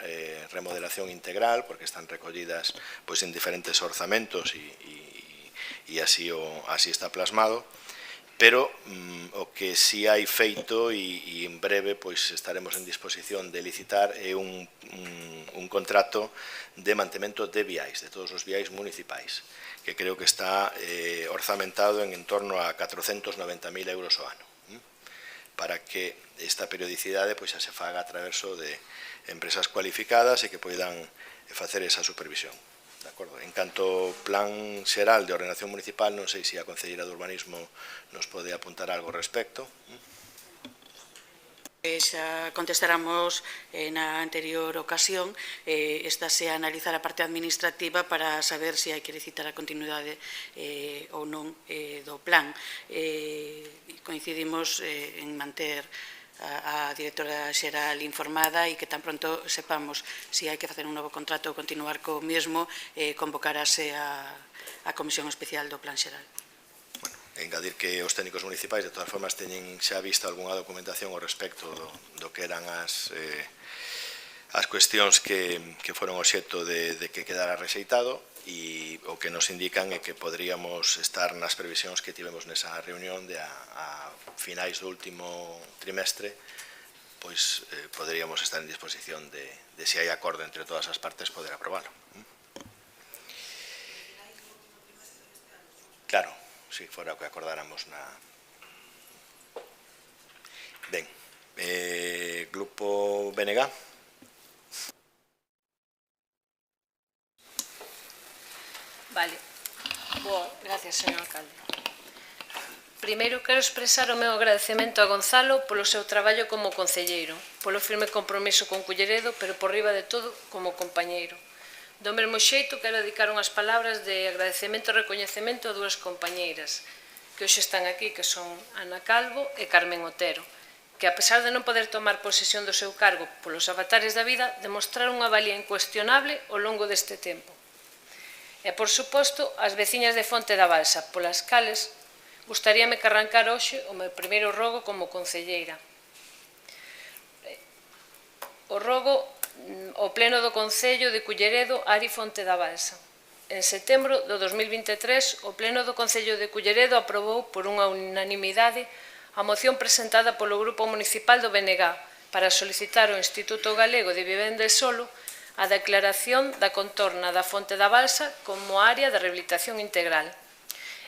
remodelación integral, porque están recollidas en diferentes orzamentos e así está plasmado, pero o que si hai feito e en breve estaremos en disposición de licitar é un contrato de mantemento de viais, de todos os viais municipais, que creo que está orzamentado en torno a 490.000 euros ao ano, para que esta periodicidade xa se faga a traverso de empresas cualificadas e que poidan facer esa supervisión. De acordo. En canto ao plan xeral de ordenación municipal, non sei se a Concelleira de Urbanismo nos pode apuntar algo ao respecto. Xa contestaramos na anterior ocasión, esta se analizar a parte administrativa para saber se hai que licitar a continuidade ou non do plan. Coincidimos en manter a directora xeral informada e que tan pronto sepamos se hai que facer un novo contrato ou continuar co mesmo, convocarase a Comisión Especial do Plan Xeral. Engadir que os técnicos municipais de todas formas teñen xa visto algunha documentación ao respecto do que eran as cuestións que foron obxecto de que quedara rexeitado, e o que nos indican é que poderíamos estar nas previsións que tivemos nesa reunión de a finais do último trimestre, pois poderíamos estar en disposición de se hai acordo entre todas as partes poder aprobalo. Claro, se fora o que acordáramos na... Ben, Grupo BNG. Vale. Boa, gracias, señor alcalde. Primeiro, quero expresar o meu agradecemento a Gonzalo polo seu traballo como concelleiro, polo firme compromiso con Culleredo, pero por riba de todo, como compañeiro. Do mesmo xeito, quero dedicar unhas palabras de agradecemento e recoñecemento a dúas compañeiras que hoxe están aquí, que son Ana Calvo e Carmen Otero, que, a pesar de non poder tomar posesión do seu cargo polos avatares da vida, demostraron unha valía incuestionable ao longo deste tempo. E, por suposto, as veciñas de Fonte da Balsa, polas cales gustaríame que arrancar hoxe o meu primeiro rogo como concelleira. O rogo ao Pleno do Concello de Culleredo, Ari Fonte da Balsa. En setembro do 2023, o Pleno do Concello de Culleredo aprobou por unha unanimidade a moción presentada polo Grupo Municipal do BNG para solicitar ao Instituto Galego de Vivenda e Solo a declaración da contorna da Fonte da Balsa como área de rehabilitación integral.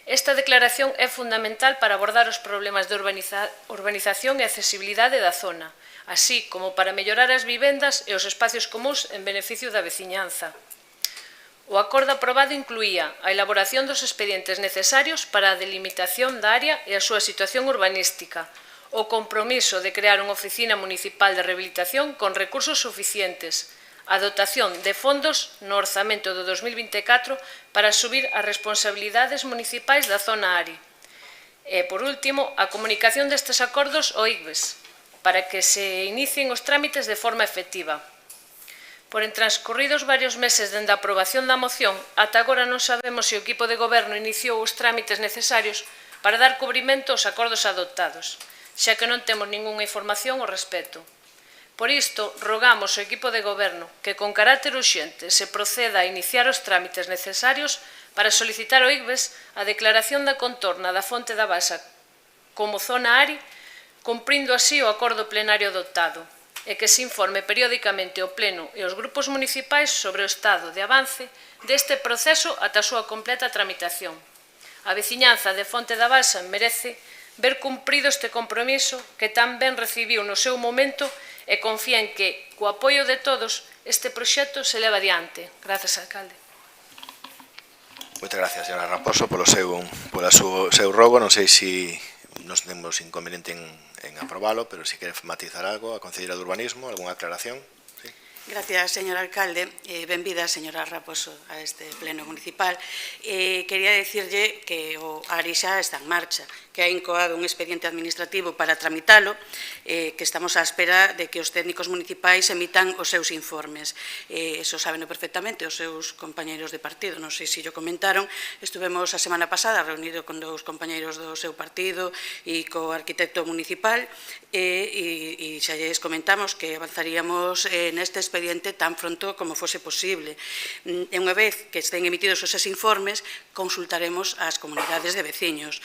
Esta declaración é fundamental para abordar os problemas de urbanización e accesibilidade da zona, así como para mellorar as vivendas e os espacios comúns en beneficio da veciñanza. O acordo aprobado incluía a elaboración dos expedientes necesarios para a delimitación da área e a súa situación urbanística, o compromiso de crear unha oficina municipal de rehabilitación con recursos suficientes, a dotación de fondos no orzamento do 2024 para subir as responsabilidades municipais da zona ARI. E, por último, a comunicación destes acordos ao ICBES, para que se inicien os trámites de forma efectiva. Por transcorridos varios meses dende a aprobación da moción, ata agora non sabemos se o equipo de goberno iniciou os trámites necesarios para dar cubrimento aos acordos adoptados, xa que non temos ningunha información ao respecto. Por isto, rogamos ao equipo de goberno que con carácter urxente se proceda a iniciar os trámites necesarios para solicitar ao ICBES a declaración da contorna da Fonte da Balsa como zona ARI, cumprindo así o acordo plenario adoptado. e que se informe periódicamente ao Pleno e aos grupos municipais sobre o estado de avance deste proceso ata a súa completa tramitación. A veciñanza de Fonte da Balsa merece ver cumprido este compromiso que tan ben recibiu no seu momento e confía en que, co apoio de todos, este proxecto se leva adiante. Grazas, alcalde. Moitas gracias, señora Raposo, polo seu rogo. Non sei se nos temos inconveniente en aprobalo, pero se quere matizar algo, a Concelleira de Urbanismo, algunha aclaración. Sí. Gracias, señor alcalde. Benvida, señora Raposo, a este pleno municipal. Quería dicirlle que o ARI xa está en marcha, que ha incoado un expediente administrativo para tramitalo, que estamos á espera de que os técnicos municipais emitan os seus informes. Eso sábeno perfectamente os seus compañeiros de partido, non sei se o comentaron. Estuvemos a semana pasada reunido con dous compañeiros do seu partido e co arquitecto municipal e xa lles comentamos que avanzaríamos neste expediente tan pronto como fose posible. E unha vez que estén emitidos os seus informes, consultaremos as comunidades de veciños,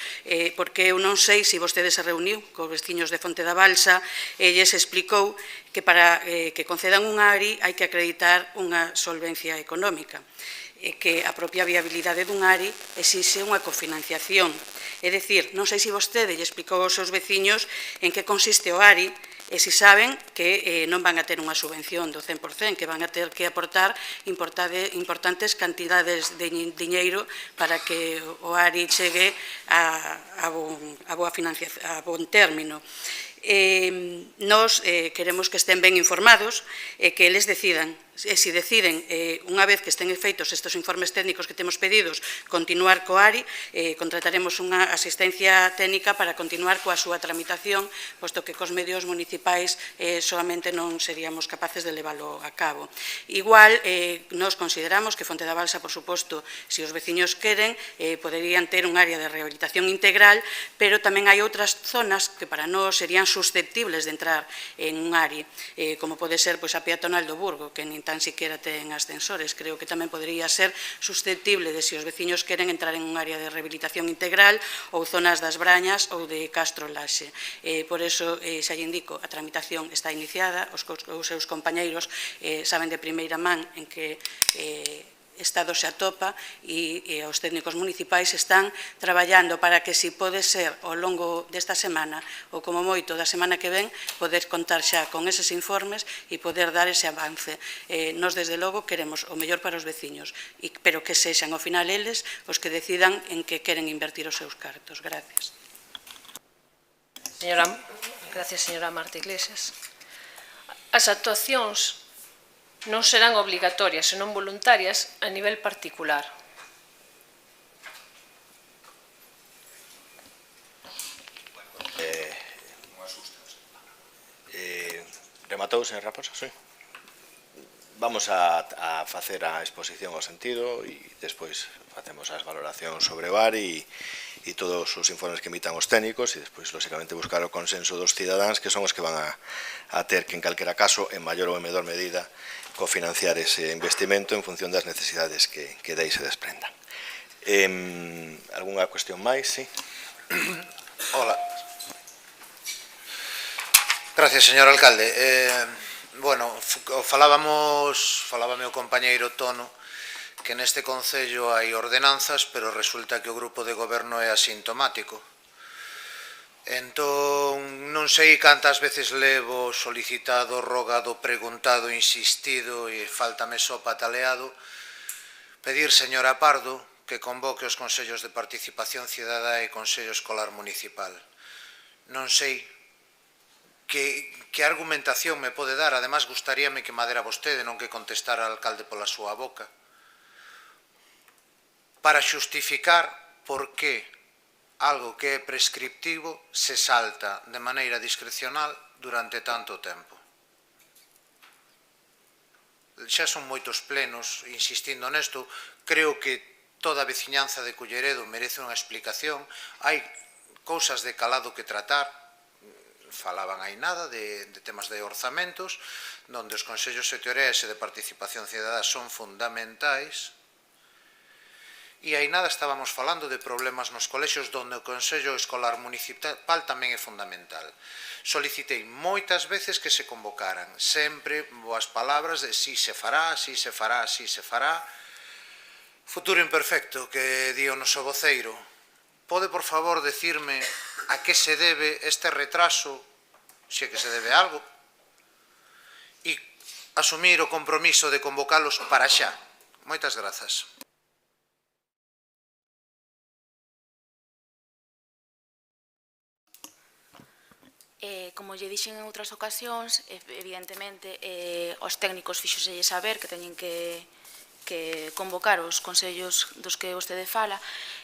porque eu non sei se vostede se reuniu cos veciños de Fonte da Balsa e lles explicou que para que concedan un ARI hai que acreditar unha solvencia económica, e que a propia viabilidade dun ARI exixe unha cofinanciación. É dicir, non sei se vostede lle explicou aos seus veciños en que consiste o ARI e se saben que non van a ter unha subvención do 100%, que van a ter que aportar importantes cantidades de diñeiro para que o ARI chegue a bon término. Nos queremos que estén ben informados e que eles decidan. E se deciden, unha vez que estén feitos estes informes técnicos que temos pedidos, continuar co ARI, contrataremos unha asistencia técnica para continuar coa súa tramitación, posto que cos medios municipais solamente non seríamos capaces de leválo a cabo. Igual, nos consideramos que Fonte da Balsa, por suposto, se os veciños queren, poderían ter un área de rehabilitación integral, pero tamén hai outras zonas que para nós serían susceptibles de entrar en un ARI, como pode ser a peatonal do Burgo, que nin tan siquiera ten ascensores. Creo que tamén podería ser susceptible de se os veciños queren entrar en un área de rehabilitación integral ou zonas das Brañas ou de Castro Laxe. Por eso, xa lle indico, a tramitación está iniciada, os seus compañeiros saben de primeira man en que Estado se atopa e os técnicos municipais están traballando para que, se pode ser ao longo desta semana ou como moito da semana que ven, poder contar xa con eses informes e poder dar ese avance. Nos, desde logo, queremos o mellor para os veciños, pero que sexan ao final eles os que decidan en que queren invertir os seus cartos. Gracias. Gracias, señora Marta Iglesias. As actuacións non serán obligatorias, senón voluntarias a nivel particular. Rematou, señor Raposo? Sí. Vamos a facer a exposición ao sentido e despois facemos as valoracións sobre o ARI e todos os informes que emitan os técnicos e despois, lóxicamente, buscar o consenso dos cidadáns, que son os que van a ter que, en calquera caso, en maior ou en menor medida, cofinanciar ese investimento en función das necesidades que dai se desprenda. Algúnha cuestión máis? Sí. Hola. Gracias, señor alcalde. Bueno, falábame o compañeiro Tono que neste concello hai ordenanzas, pero resulta que o grupo de goberno é asintomático. Entón, non sei cantas veces levo solicitado, rogado, preguntado, insistido e faltame só pataleado pedir, señora Pardo, que convoque os consellos de participación cidadá e consello escolar municipal. Non sei que argumentación me pode dar, además gustaríame que me dera vostede, non que contestara ao alcalde pola súa boca, para xustificar por que algo que é prescriptivo se salta de maneira discrecional durante tanto tempo. Xa son moitos plenos insistindo nesto, creo que toda a veciñanza de Culleredo merece unha explicación, hai cousas de calado que tratar, falaban hai nada de temas de orzamentos, donde os consellos sectoriais e de participación cidadá son fundamentais, E aí nada estábamos falando de problemas nos colexios donde o Consello Escolar Municipal tamén é fundamental. Solicitei moitas veces que se convocaran, sempre boas palabras de si se fará, si se fará, si se fará. Futuro imperfecto, que di o noso voceiro. Pode, por favor, decirme a que se debe este retraso, se é que se debe algo, e asumir o compromiso de convocalos para xa. Moitas grazas. Como lle dixen en outras ocasións, evidentemente, os técnicos fixoselle saber que teñen que convocar os consellos dos que vostede fala.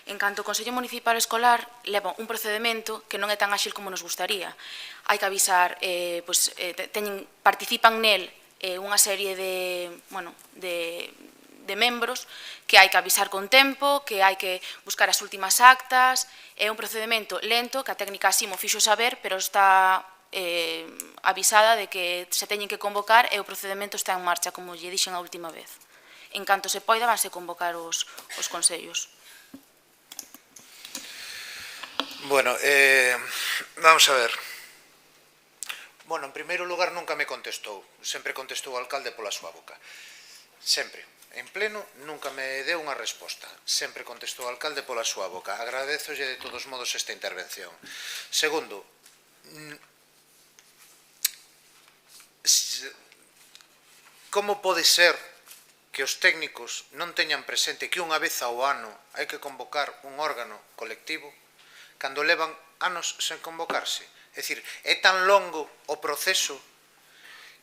En canto ao Consello Municipal Escolar, leva un procedimento que non é tan áxil como nos gustaría. Hai que avisar, participan nel unha serie de membros que hai que avisar con tempo, que hai que buscar as últimas actas. É un procedimento lento que a técnica así mo fixo saber, pero está avisada de que se teñen que convocar e o procedimento está en marcha, como lle dixen a última vez. En canto se poida, vanse convocar os consellos. Bueno, vamos a ver. Bueno, en primeiro lugar, nunca me contestou. Sempre contestou o alcalde pola súa boca. Sempre. En pleno, nunca me deu unha resposta. Sempre contestou o alcalde pola súa boca. Agradezolle de todos modos esta intervención. Segundo, como pode ser que os técnicos non teñan presente que unha vez ao ano hai que convocar un órgano colectivo cando levan anos sen convocarse? É dicir, é tan longo o proceso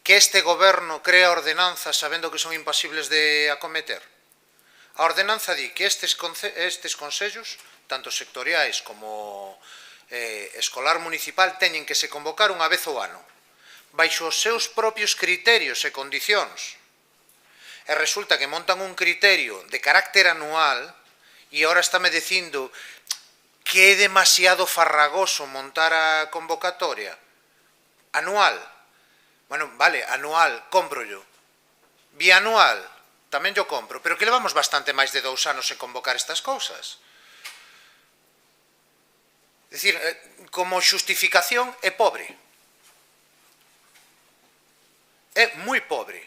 que este goberno crea ordenanzas sabendo que son impasibles de acometer. A ordenanza di que estes consellos, tanto sectoriais como escolar municipal, teñen que se convocar unha vez ao ano, baixo os seus propios criterios e condicións. E resulta que montan un criterio de carácter anual e agora estáme dicindo que é demasiado farragoso montar a convocatoria. Anual. Bueno, vale, anual, compro yo. Bianual, tamén yo compro, pero que levamos bastante máis de 2 anos en convocar estas cousas. É dicir, como xustificación é pobre. É moi pobre.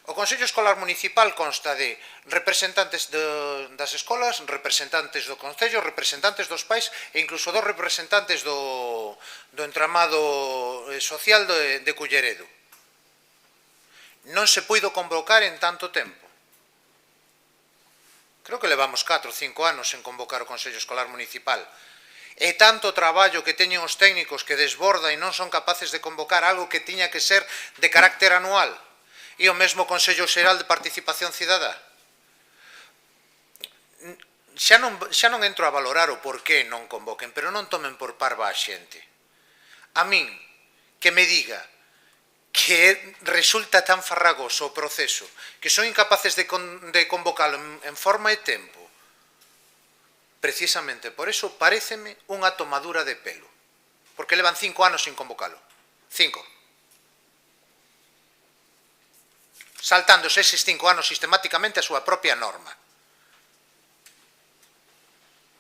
O Consello Escolar Municipal consta de representantes das escolas, representantes do Concello, representantes dos pais e incluso dos representantes do entramado social de Culleredo. Non se puido convocar en tanto tempo. Creo que levamos 4 ou 5 anos en convocar o Consello Escolar Municipal. E tanto traballo que teñen os técnicos que desborda e non son capaces de convocar algo que tiña que ser de carácter anual. E o mesmo Consello Xeral de Participación Cidadá. Xa non entro a valorar o porqué non convoquen, pero non tomen por parva a xente. A min, que me diga que resulta tan farragoso o proceso, que son incapaces de convocalo en forma e tempo, precisamente por eso paréceme unha tomadura de pelo, porque levan 5 anos sin convocalo. 5. Saltándose eses 5 anos sistemáticamente a súa propia norma.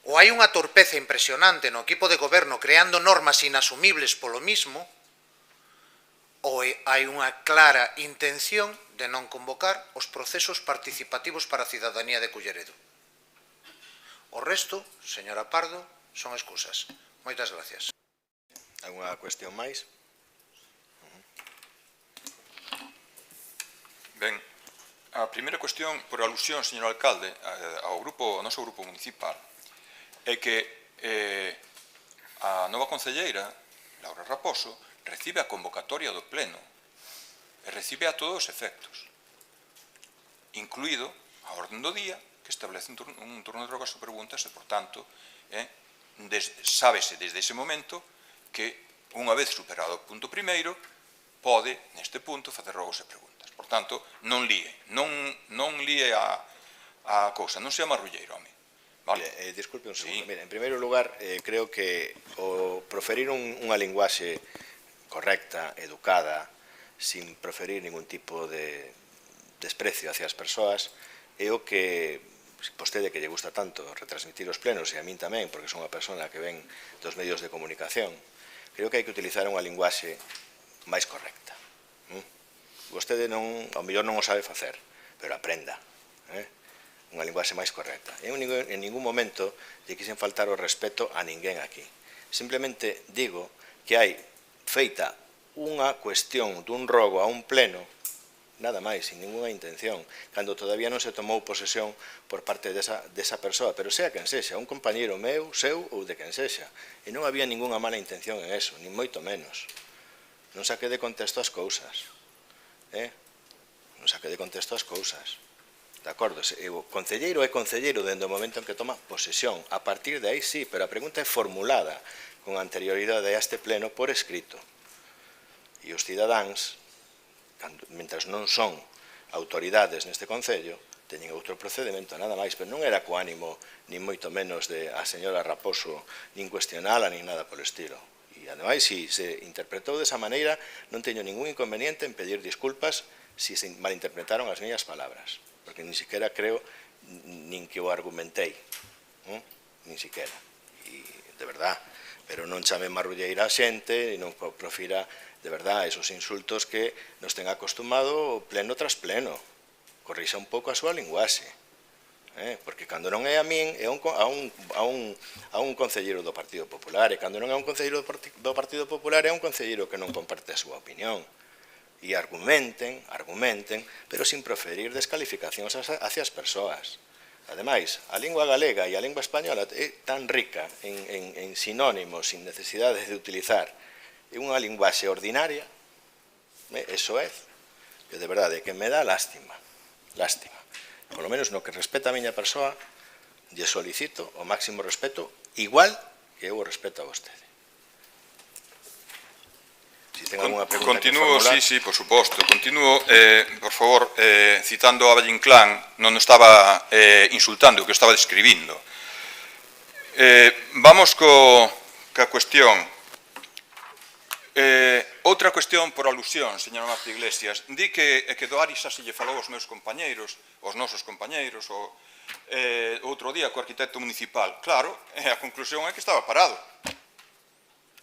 Ou hai unha torpeza impresionante no equipo de goberno creando normas inasumibles polo mismo, ou hai unha clara intención de non convocar os procesos participativos para a cidadanía de Culleredo. O resto, señora Pardo, son excusas. Moitas gracias. Alguna cuestión máis? Ben, a primeira cuestión, por alusión, señor alcalde, ao noso grupo municipal, é que a nova concelleira, Laura Raposo, recibe a convocatoria do pleno e recibe a todos os efectos, incluído a orden do día que establece un turno de rogas ou preguntas e, por tanto, sábese desde ese momento que, unha vez superado o punto primeiro, pode, neste punto, facer rogos e preguntas. Por tanto, non líe a cousa, non sea marrulleiro, home. Disculpe un segundo. Mira, en primeiro lugar, creo que o proferir unha linguaxe correcta, educada, sin proferir ningún tipo de desprecio hacia as persoas, é o que vostede que lle gusta tanto retransmitir os plenos, e a min tamén, porque son unha persona que ven dos medios de comunicación, creo que hai que utilizar unha linguaxe máis correcta. Vostede ao mellor non o sabe facer, pero aprenda. Unha linguaxe máis correcta. En ningún momento lle quixen faltar o respeto a ninguén aquí. Simplemente digo que hai feita unha cuestión dun rogo a un pleno, nada máis, sin ninguna intención, cando todavía non se tomou posesión por parte desa persoa, pero sea quen sexa, un compañeiro meu, seu ou de quen sexa. E non había ninguna mala intención en eso, nin moito menos. Non saque de contexto as cousas. Non saque de contexto as cousas. De acordo, o concelleiro é concelleiro dende o momento en que toma posesión. A partir de aí sí, pero a pregunta é formulada con anterioridade a este pleno por escrito. E os cidadáns, mentras non son autoridades neste Concello, teñen outro procedimento, nada máis, pero non era co ánimo, nin moito menos, de a señora Raposo, nin cuestionala, nin nada polo estilo. E, ademais, se interpretou desa maneira, non teño ningún inconveniente en pedir disculpas se malinterpretaron as miñas palabras, porque nin siquiera creo nin que o argumentei, nin siquiera. E, de verdad, pero non chame marrulleira a xente e non profira, de verdad, esos insultos que nos ten acostumado pleno tras pleno. Corrixa un pouco a súa linguaxe, porque cando non é a min, é a un concelleiro do Partido Popular, e cando non é un concelleiro do Partido Popular, é un concelleiro que non comparte a súa opinión. E argumenten, pero sin proferir descalificacións hacia as persoas. Ademais, a lingua galega e a lingua española é tan rica en sinónimos, sin necesidade de utilizar unha linguaxe ordinaria, eso é, que de verdade, que me dá lástima. Por lo menos no que respeta a miña persoa, lle solicito o máximo respeto, igual que eu o respeto a vostede. Si ten alguna pregunta que Continúo, formular. sí, por suposto. Continúo, por favor, citando a Valle Inclán, non estaba insultando, o que estaba describindo. Vamos ca cuestión. Outra cuestión por alusión, señora Marta Iglesias. Di que do Ari xa se lle falou aos meus compañeiros, aos nosos compañeiros, outro día co arquitecto municipal. Claro, a conclusión é que estaba parado.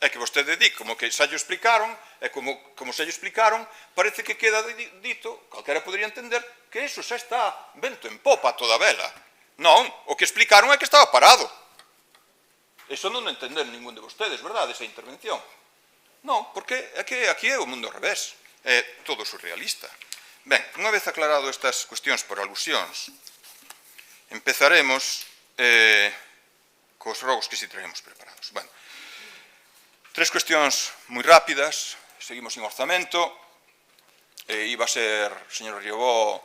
É que vostede di, como que xa lle explicaron, e como xa lle explicaron, parece que queda dito, calquera podría entender, que eso xa está vento en popa a toda vela. Non, o que explicaron é que estaba parado. Eso non entender ningún de vostedes, verdade, esa intervención. Non, porque é que aquí é o mundo ao revés, é todo surrealista. Ben, unha vez aclarado estas cuestións por alusións, empezaremos cos rogos que si traemos preparados. Bueno, tres cuestións moi rápidas, seguimos sin orzamento, iba a ser, señor Riobó,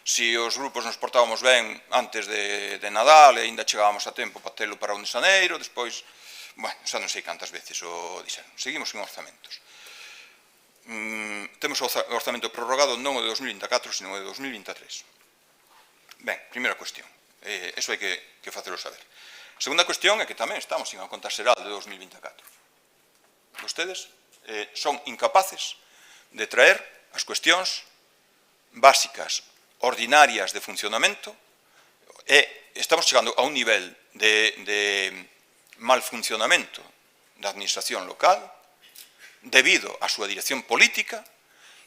si os grupos nos portábamos ben antes de Nadal e ainda chegábamos a tempo para telo para 1 de xaneiro, despois, bueno, xa non sei cantas veces o dixeron. Seguimos sin orzamentos. Temos o orzamento prorrogado non o de 2024, sino o de 2023. Ben, primeira cuestión. Eso hai que facelo saber. Segunda cuestión é que tamén estamos sin a conta xeral de 2024. Vostedes son incapaces de traer as cuestións básicas, ordinarias de funcionamento, e estamos chegando a un nivel de mal funcionamento da administración local debido á súa dirección política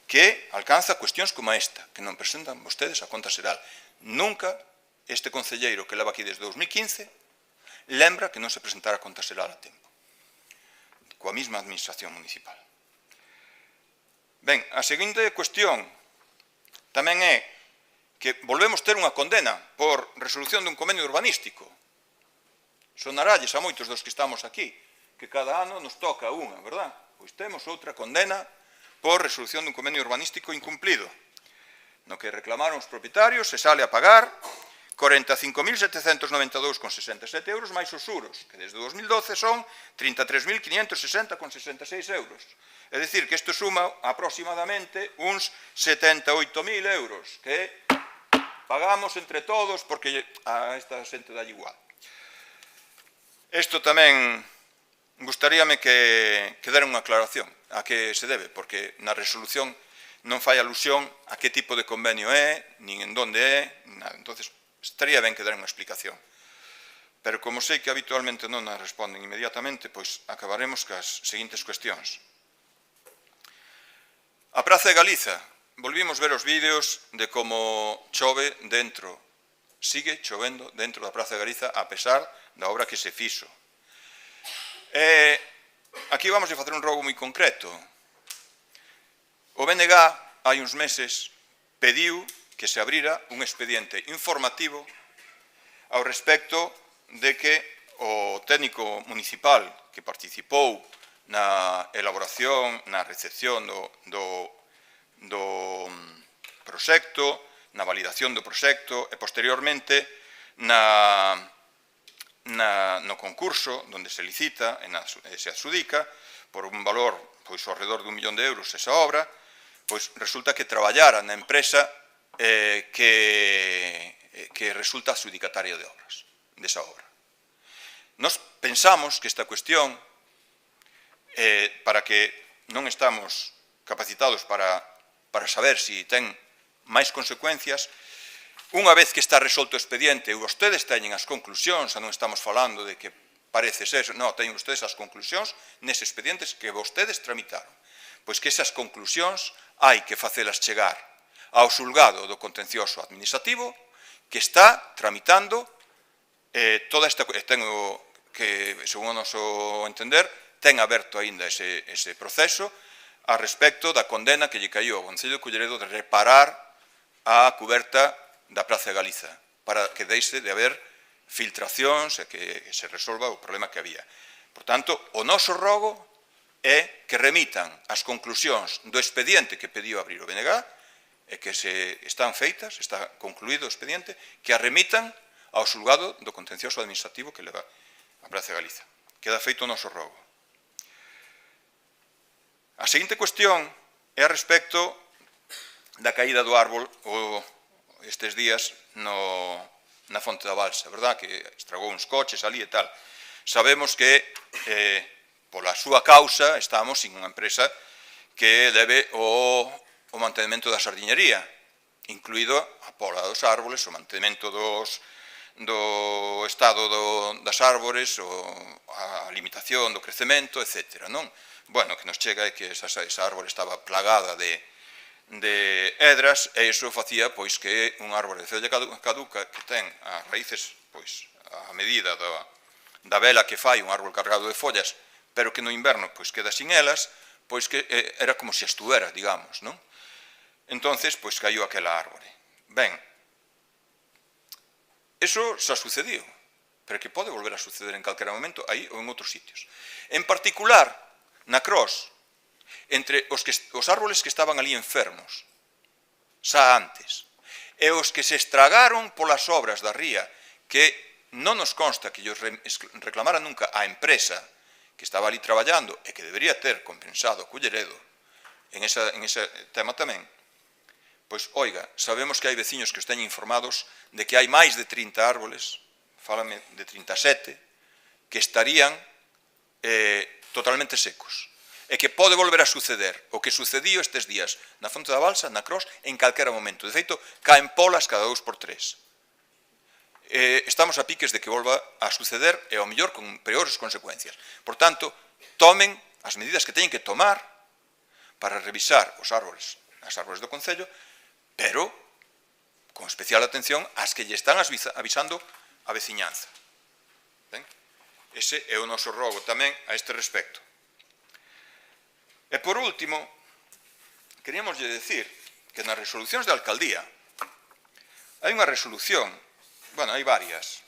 que alcanza cuestións como esta, que non presentan vostedes a conta xeral. Nunca este concelleiro que leva aquí desde 2015 lembra que non se presentara a conta xeral a tempo, coa mesma administración municipal. Ben, a seguinte cuestión tamén é que volvemos ter unha condena por resolución dun convenio urbanístico. Sonaralles a moitos dos que estamos aquí, que cada ano nos toca unha, verdad? Pois temos outra condena por resolución dun convenio urbanístico incumplido, no que reclamaron os propietarios se sale a pagar 45.792,67 euros máis os xuros, que desde 2012 son 33.560,66 euros. É dicir, que isto suma aproximadamente uns 78.000 euros, que pagamos entre todos porque a esta xente dá igual. Isto tamén gustaríame que dera unha aclaración a que se debe, porque na resolución non fai alusión a que tipo de convenio é, nin en donde é, nada. Entonces, Estaría ben que deran unha explicación. Pero como sei que habitualmente non nos responden inmediatamente, pois acabaremos cas seguintes cuestións. A Praza de Galiza. Volvimos ver os vídeos de como chove dentro. Sigue chovendo dentro da Praza de Galiza a pesar da obra que se fixo. Aquí vamos a facer un rogo moi concreto. O BNG hai uns meses pediu que se abrira un expediente informativo ao respecto de que o técnico municipal que participou na elaboración, na recepción do proxecto, na validación do proxecto e posteriormente no concurso onde se licita e se adxudica por un valor pois ao redor de 1 millón de euros esa obra, pois resulta que traballara na empresa que resulta adxudicataria de obras, desa obra. Nos pensamos que esta cuestión, para que non estamos capacitados para saber se ten máis consecuencias, unha vez que está resolto o expediente e vostedes teñen as conclusións, non estamos falando de que parece ser, non, teñen vostedes as conclusións neses expedientes que vostedes tramitaron. Pois que esas conclusións hai que facelas chegar ao xulgado do contencioso administrativo que está tramitando toda esta... Tengo que, según o noso entender, ten aberto aínda ese proceso a respecto da condena que lle caiu ao Concello de Culleredo de reparar a cuberta da Praza de Galiza para que deixe de haber filtracións e que se resolva o problema que había. Por tanto, o noso rogo é que remitan as conclusións do expediente que pediu abrir o BNG e que están feitas, está concluído o expediente, que a remitan ao xulgado do contencioso administrativo que leva a Praza de Galiza. Queda feito o noso rogo. A seguinte cuestión é a respecto da caída do árbol estes días na Fonte da Balsa, verdad? Que estragou uns coches ali e tal. Sabemos que pola súa causa estamos sin unha empresa que debe o mantenimento da sardiñería, incluído a poda dos árboles, o mantenimento do estado das árbores, a limitación do crecemento, etc. Bueno, que nos chega é que esa árbore estaba plagada de edras e iso facía pois que un árbore de cella caduca que ten as raíces pois a medida da vela que fai un árbol cargado de follas, pero que no inverno pois queda sin elas, pois que era como se estuera, digamos, non? Entonces, pois caiu aquela árbore. Ben, eso xa sucediu, pero que pode volver a suceder en calquera momento aí ou en outros sitios. En particular, na Cros, entre os árboles que estaban ali enfermos, xa antes, e os que se estragaron polas obras da ría, que non nos consta que ellos reclamara nunca a empresa que estaba ali traballando e que debería ter compensado a Culleredo en ese tema tamén, pois, oiga, sabemos que hai veciños que os teñen informados de que hai máis de 30 árboles, fálame de 37, que estarían totalmente secos. E que pode volver a suceder o que sucediu estes días na Fonte da Balsa, na Cros, en calquera momento. De feito, caen polas cada 2 por 3. Estamos a piques de que volva a suceder e ao mellor con peores consecuencias. Por tanto, tomen as medidas que teñen que tomar para revisar as árbores do Concello, pero con especial atención ás que lle están avisando a veciñanza. Ese é o noso rogo tamén a este respecto. E por último, queríamos decir que nas resolucións de alcaldía hai unha resolución, bueno, hai varias,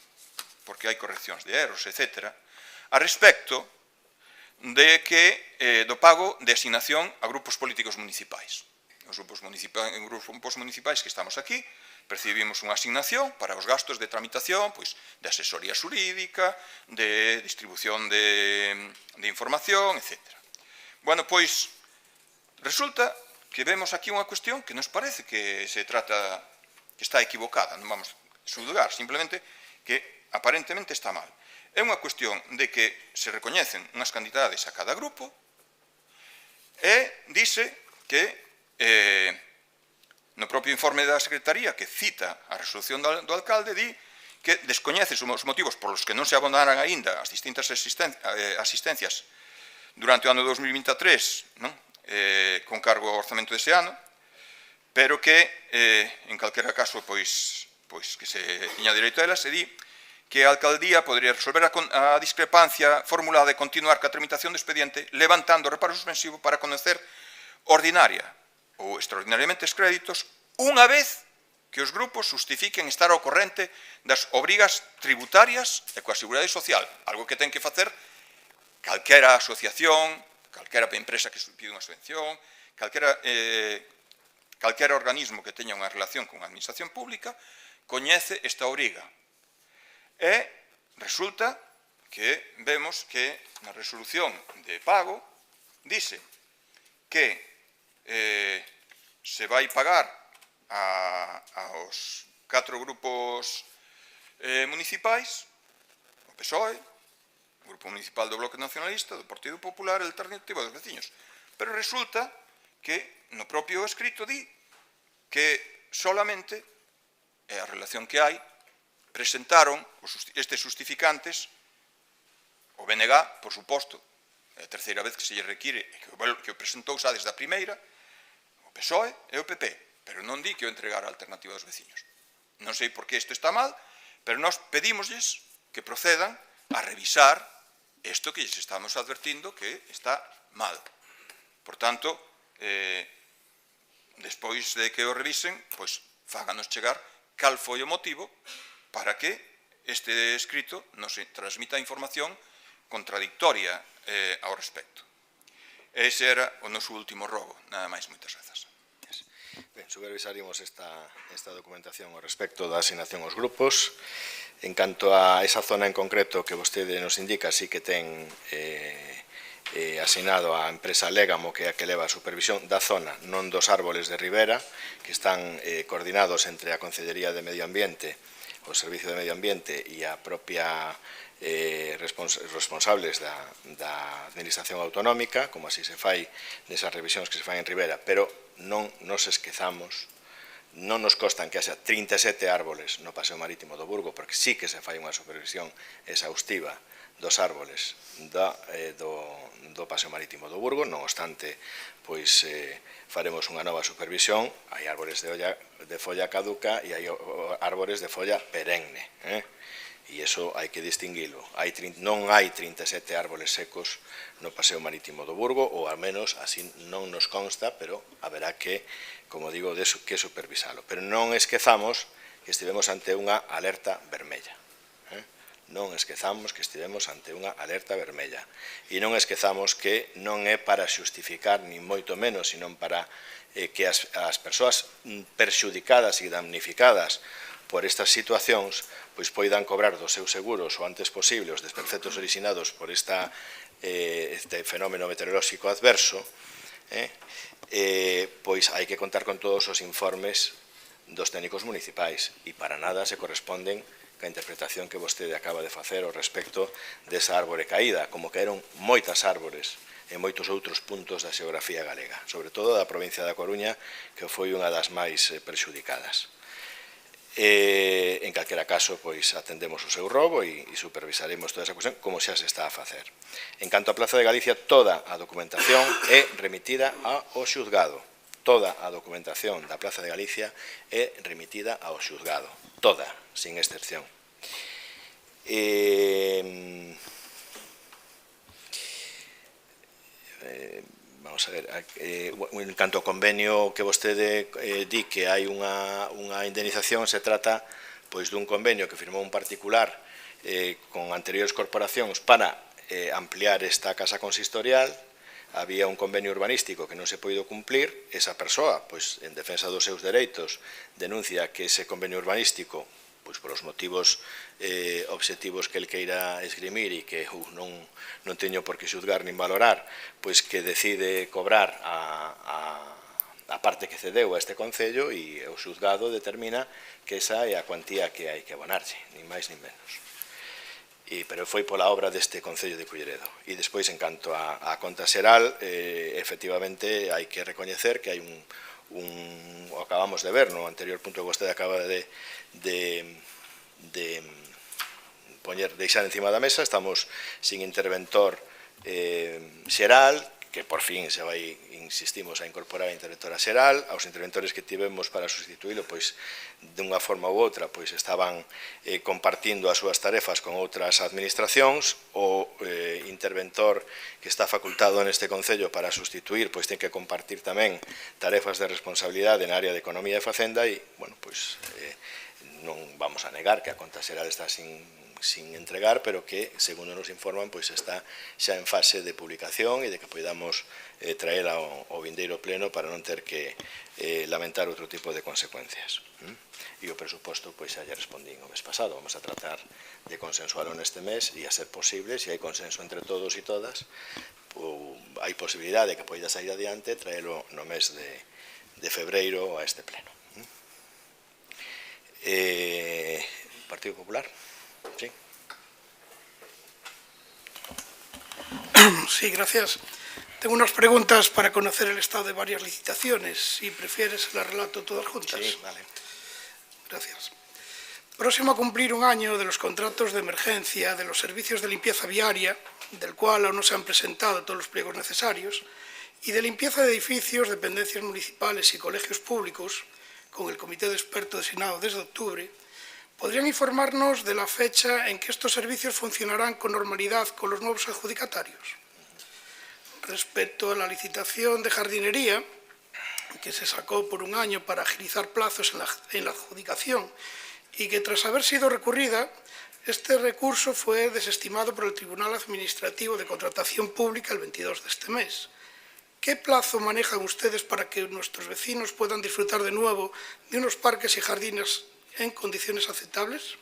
porque hai correccións de erros, etc., a respecto de que do pago de asignación a grupos políticos municipais. Os grupos municipais que estamos aquí percibimos unha asignación para os gastos de tramitación, pois, de asesoría xurídica, de distribución de información, etc. Bueno, pois, resulta que vemos aquí unha cuestión que nos parece que se trata, que está equivocada, non vamos a xulgar, simplemente que aparentemente está mal. É unha cuestión de que se recoñecen unhas cantidades a cada grupo e dice que no propio informe da Secretaría que cita a resolución do alcalde, di que descoñece os motivos por los que non se abonaran aínda as distintas asistencias durante o ano 2023, con cargo ao orzamento dese ano, pero que, en calquera caso, pois que se tiña dereito a elas, e di que a alcaldía podría resolver a discrepancia formulada e continuar ca tramitación do expediente levantando o reparo suspensivo para conocer ordinaria ou extraordinariamente os créditos unha vez que os grupos justifiquen estar ao corrente das obrigas tributarias e coa seguridade social, algo que ten que facer calquera asociación, calquera empresa que pide unha subvención, calquera organismo que teña unha relación con a administración pública, coñece esta obriga. E resulta que vemos que na resolución de pago dice que se vai pagar aos 4 grupos municipais, o PSOE, o Grupo Municipal do Bloque Nacionalista, do Partido Popular e a Alternativa dos Veciños. Pero resulta que no propio escrito di que solamente, é a relación que hai, presentaron estes justificantes, o BNG, por suposto, é a terceira vez que se lle require, que o presentou xa desde a primeira, o PSOE e o PP, pero non di que o entregara a Alternativa dos Veciños. Non sei por que isto está mal, pero nós pedímosles que procedan a revisar isto que lles estamos advertindo que está mal. Por tanto, despois de que o revisen, pois fáganos chegar cal foi o motivo para que este escrito nos transmita información contradictoria ao respecto. Ese era o noso último rogo, nada máis, moitas grazas. Ben, supervisaremos esta documentación ao respecto da asignación aos grupos. En canto a esa zona en concreto que vostede nos indica, sí que ten asignado a empresa Légamo, que é a que leva a supervisión da zona, non dos árboles de Ribera, que están coordinados entre a Concellería de Medio Ambiente, o Servicio de Medio Ambiente e a propia responsables da Administración Autonómica, como así se fai nesas revisións que se fai en Ribera, pero non nos esquezamos, non nos constan que haxa 37 árboles no Paseo Marítimo do Burgo, porque sí que se fai unha supervisión exhaustiva dos árboles do Paseo Marítimo do Burgo, non obstante, pois faremos unha nova supervisión, hai árboles de folla caduca e hai árboles de folla perenne, e iso hai que distinguilo. Non hai 37 árboles secos no Paseo Marítimo do Burgo, ou ao menos así non nos consta, pero haberá que, como digo, que supervisalo. Pero non esquezamos que estivemos ante unha alerta vermella. Non esquezamos que estivemos ante unha alerta vermella. E non esquezamos que non é para xustificar, nin moito menos, sino para que as persoas perxudicadas e damnificadas por estas situacións pois poidan cobrar dos seus seguros o antes posible os desperfectos originados por este fenómeno meteorolóxico adverso, pois hai que contar con todos os informes dos técnicos municipais e para nada se corresponden ca interpretación que vostede acaba de facer ao respecto desa árbore caída, como caeron moitas árbores en moitos outros puntos da xeografía galega, sobre todo da provincia da Coruña, que foi unha das máis perxudicadas. En calquera caso, pois atendemos o seu rogo e supervisaremos toda esa cuestión como xa se está a facer. En canto á Plaza de Galicia, toda a documentación é remitida ao xuzgado. Toda a documentación da Plaza de Galicia é remitida ao xuzgado. Toda, sin excepción. Vamos a ver, en canto ao convenio que vostede di que hai unha indemnización, se trata pois dun convenio que firmou un particular con anteriores corporacións para ampliar esta casa consistorial. Había un convenio urbanístico que non se podido cumplir, esa persoa, pois en defensa dos seus dereitos, denuncia que ese convenio urbanístico, pois por os motivos obxectivos que el queira esgrimir e que non teño por que xuzgar nin valorar, pois que decide cobrar a parte que cedeu a este Concello e o xuzgado determina que esa é a cuantía que hai que abonarlle, nin máis nin menos. Pero foi pola obra deste Concello de Culleredo. E despois, en canto á conta xeral, efectivamente hai que recoñecer que hai o acabamos de ver no anterior punto que vostede acaba de deixar encima da mesa, estamos sin interventor xeral, que por fin se vai, insistimos, a incorporar a interventora xeral. Aos interventores que tivemos para sustituílo, pois, dunha forma ou outra, pois, estaban compartindo as súas tarefas con outras administracións. O interventor que está facultado neste Concello para sustituir, pois, ten que compartir tamén tarefas de responsabilidade na área de Economía e Facenda e, bueno, pois, non vamos a negar que a conta xeral está sin entregar, pero que, segundo nos informan, pois está xa en fase de publicación e de que podamos traela ao vindeiro pleno para non ter que lamentar outro tipo de consecuencias. E o presuposto, pois xa lle respondín o mes pasado, vamos a tratar de consensualo neste mes e, a ser posible, se hai consenso entre todos e todas, hai posibilidade de que poida sair adiante traelo no mes de febreiro a este pleno. Partido Popular? Sí. Sí, gracias. Tengo unas preguntas para conocer el estado de varias licitaciones. Si prefieres, las relato todas juntas. Sí, vale. Gracias. Próximo a cumplir un año de los contratos de emergencia de los servicios de limpieza viaria, del cual aún no se han presentado todos los pliegos necesarios, y de limpieza de edificios, dependencias municipales y colegios públicos, con el comité de expertos designado desde octubre, ¿podrían informarnos de la fecha en que estos servicios funcionarán con normalidad con los nuevos adjudicatarios? Respecto a la licitación de jardinería, que se sacó por un año para agilizar plazos en la adjudicación y que, tras haber sido recurrida, este recurso fue desestimado por el Tribunal Administrativo de Contratación Pública el 22 de este mes. ¿Qué plazo manejan ustedes para que nuestros vecinos puedan disfrutar de nuevo de unos parques y jardines en condiciones aceptables?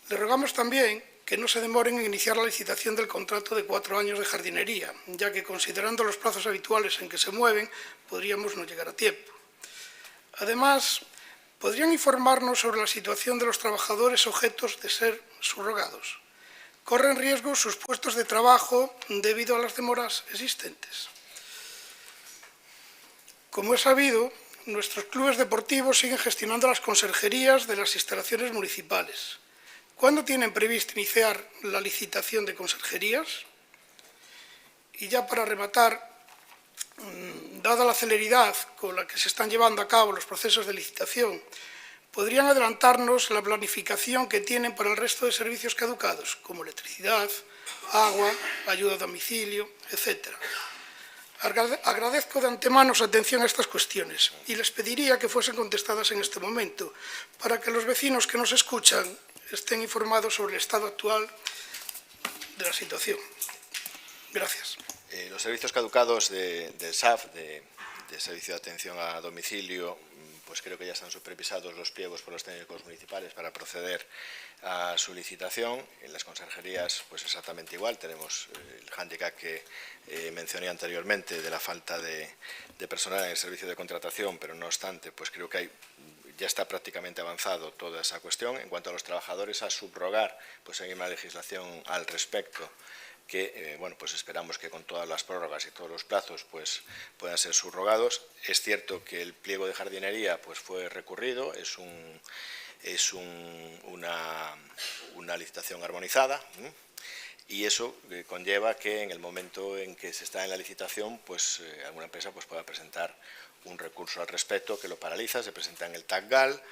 Le rogamos también que no se demoren en iniciar la licitación del contrato de 4 años de jardinería, ya que, considerando los plazos habituales en que se mueven, podríamos no llegar a tiempo. Además, ¿podrían informarnos sobre la situación de los trabajadores objetos de ser subrogados? ¿Corren riesgo sus puestos de trabajo debido a las demoras existentes? Como es sabido, nuestros clubes deportivos siguen gestionando las conserjerías de las instalaciones municipales. ¿Cuándo tienen previsto iniciar la licitación de conserjerías? Y ya para rematar, dada la celeridad con la que se están llevando a cabo los procesos de licitación, ¿podrían adelantarnos la planificación que tienen para el resto de servicios caducados, como electricidad, agua, ayuda a domicilio, etcétera? Agradezco de antemano su atención a estas cuestiones y les pediría que fuesen contestadas en este momento, para que los vecinos que nos escuchan estén informados sobre el estado actual de la situación. Gracias. Los servicios caducados del SAF, de Servicio de Atención a Domicilio, pues creo que ya están supervisados los pliegos por los técnicos municipales para proceder a su licitación. En las conserjerías, pues exactamente igual. Tenemos el hándicap que mencioné anteriormente de la falta de personal en el servicio de contratación, pero no obstante, pues creo que ya está prácticamente avanzado toda esa cuestión. En cuanto a los trabajadores a subrogar, pues hay una legislación al respecto que, bueno, pues esperamos que con todas las prórrogas y todos los plazos pues puedan ser subrogados. Es cierto que el pliego de jardinería pues fue recurrido, es una licitación armonizada, y eso conlleva que en el momento en que se está en la licitación, pues alguna empresa pues pueda presentar un recurso al respecto que lo paraliza, se presenta en el TACGAL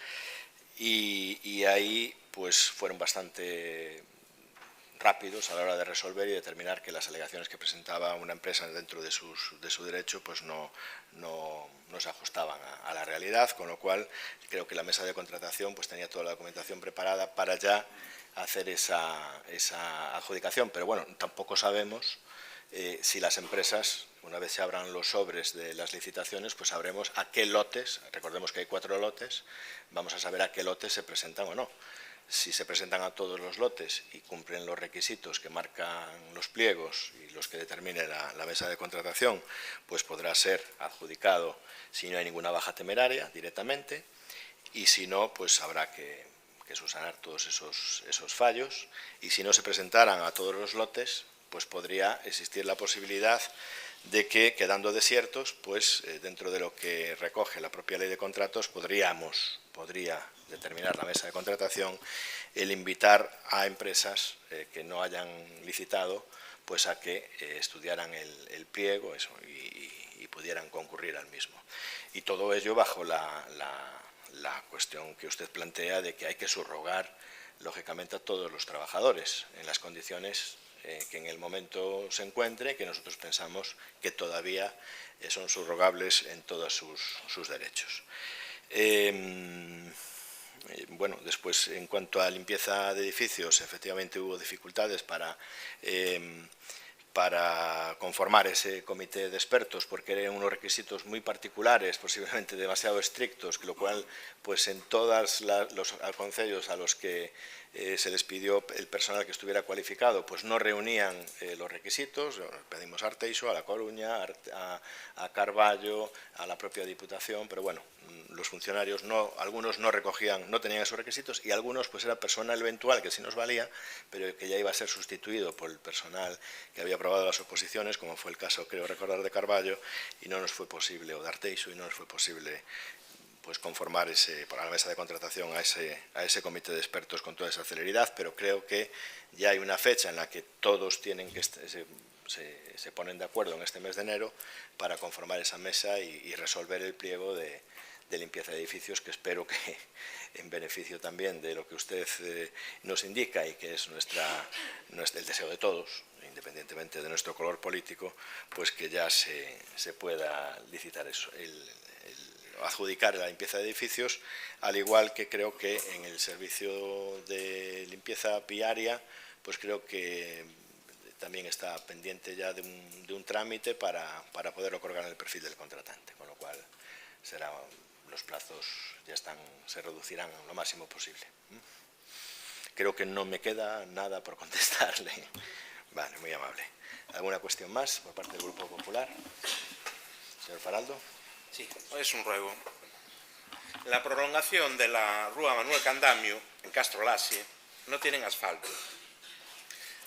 y ahí pues fueron bastante rápidos a la hora de resolver y determinar que las alegaciones que presentaba una empresa dentro de su derecho pues no se ajustaban a la realidad, con lo cual creo que la mesa de contratación pues tenía toda la documentación preparada para ya hacer esa adjudicación, pero bueno, tampoco sabemos si las empresas, una vez se abran los sobres de las licitaciones, pues sabremos a qué lotes, recordemos que hay 4 lotes, vamos a saber a qué lotes se presentan o no. Si se presentan a todos los lotes y cumplen los requisitos que marcan los pliegos y los que determine la mesa de contratación, pues podrá ser adjudicado si no hay ninguna baja temeraria directamente, y si no, pues habrá que subsanar todos esos fallos, y si no se presentaran a todos los lotes, pues podría existir la posibilidad de que, quedando desiertos, pues dentro de lo que recoge la propia ley de contratos, podría determinar la mesa de contratación el invitar a empresas que no hayan licitado pues a que estudiaran el pliego y pudieran concurrir al mismo. Y todo ello bajo la cuestión que usted plantea de que hay que subrogar, lógicamente, a todos los trabajadores en las condiciones que en el momento se encuentre, que nosotros pensamos que todavía son subrogables en todos sus derechos. Bueno, después, en cuanto a limpieza de edificios, efectivamente hubo dificultades para conformar ese comité de expertos, porque eran unos requisitos muy particulares, posiblemente demasiado estrictos, lo cual, pues en todos los concellos a los que se les pidió el personal que estuviera cualificado, pues no reunían los requisitos. Pedimos a Arteixo, a La Coruña, a Carballo, a la propia Diputación, pero bueno, los funcionarios algunos no tenían esos requisitos, y algunos pues era personal eventual que sí nos valía, pero que ya iba a ser sustituido por el personal que había aprobado las oposiciones, como fue el caso, creo recordar, de Carballo, y no nos fue posible, o de Arteixo, y no nos fue posible pues conformar para la mesa de contratación a ese comité de expertos con toda esa celeridad, pero creo que ya hay una fecha en la que todos se ponen de acuerdo en este mes de enero para conformar esa mesa y resolver el pliego de limpieza de edificios, que espero que, en beneficio también de lo que usted nos indica y que es el deseo de todos, independientemente de nuestro color político, pues que ya se pueda licitar eso, adjudicar la limpieza de edificios, al igual que creo que en el servicio de limpieza viaria, pues creo que también está pendiente ya de un trámite para poderlo colgar en el perfil del contratante, con lo cual los plazos se reducirán lo máximo posible. Creo que no me queda nada por contestarle. Vale, muy amable. ¿Alguna cuestión más por parte del Grupo Popular? Señor Faraldo. Sí, es un ruego. La prolongación de la Rúa Manuel Candamio, en Castro Laxe, no tienen asfalto.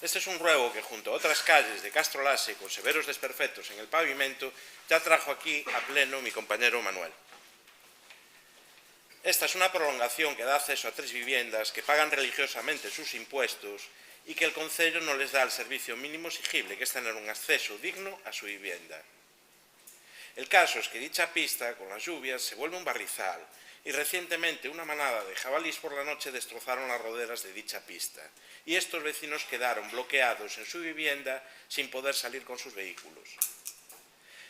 Este es un ruego que, junto a otras calles de Castro Laxe con severos desperfectos en el pavimento, ya trajo aquí a pleno mi compañero Manuel. Esta es una prolongación que da acceso a 3 viviendas que pagan religiosamente sus impuestos y que el concello no les da el servicio mínimo exigible, que es tener un acceso digno a su vivienda. El caso es que dicha pista, con las lluvias, se vuelve un barrizal, y recientemente una manada de jabalís por la noche destrozaron las roderas de dicha pista, y estos vecinos quedaron bloqueados en su vivienda sin poder salir con sus vehículos.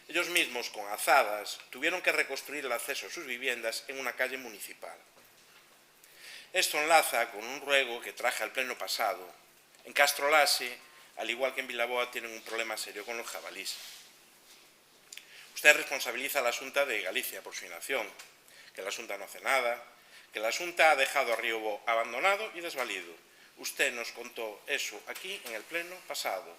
Ellos mismos, con azadas, tuvieron que reconstruir el acceso a sus viviendas en una calle municipal. Esto enlaza con un ruego que traje al pleno pasado. En Castro Laxe, al igual que en Vilaboa, tienen un problema serio con los jabalís. Usted responsabiliza a la Xunta de Galicia por su inacción, que la Xunta no hace nada, que la Xunta ha dejado a Río abandonado y desvalido. Usted nos contó eso aquí en el pleno pasado.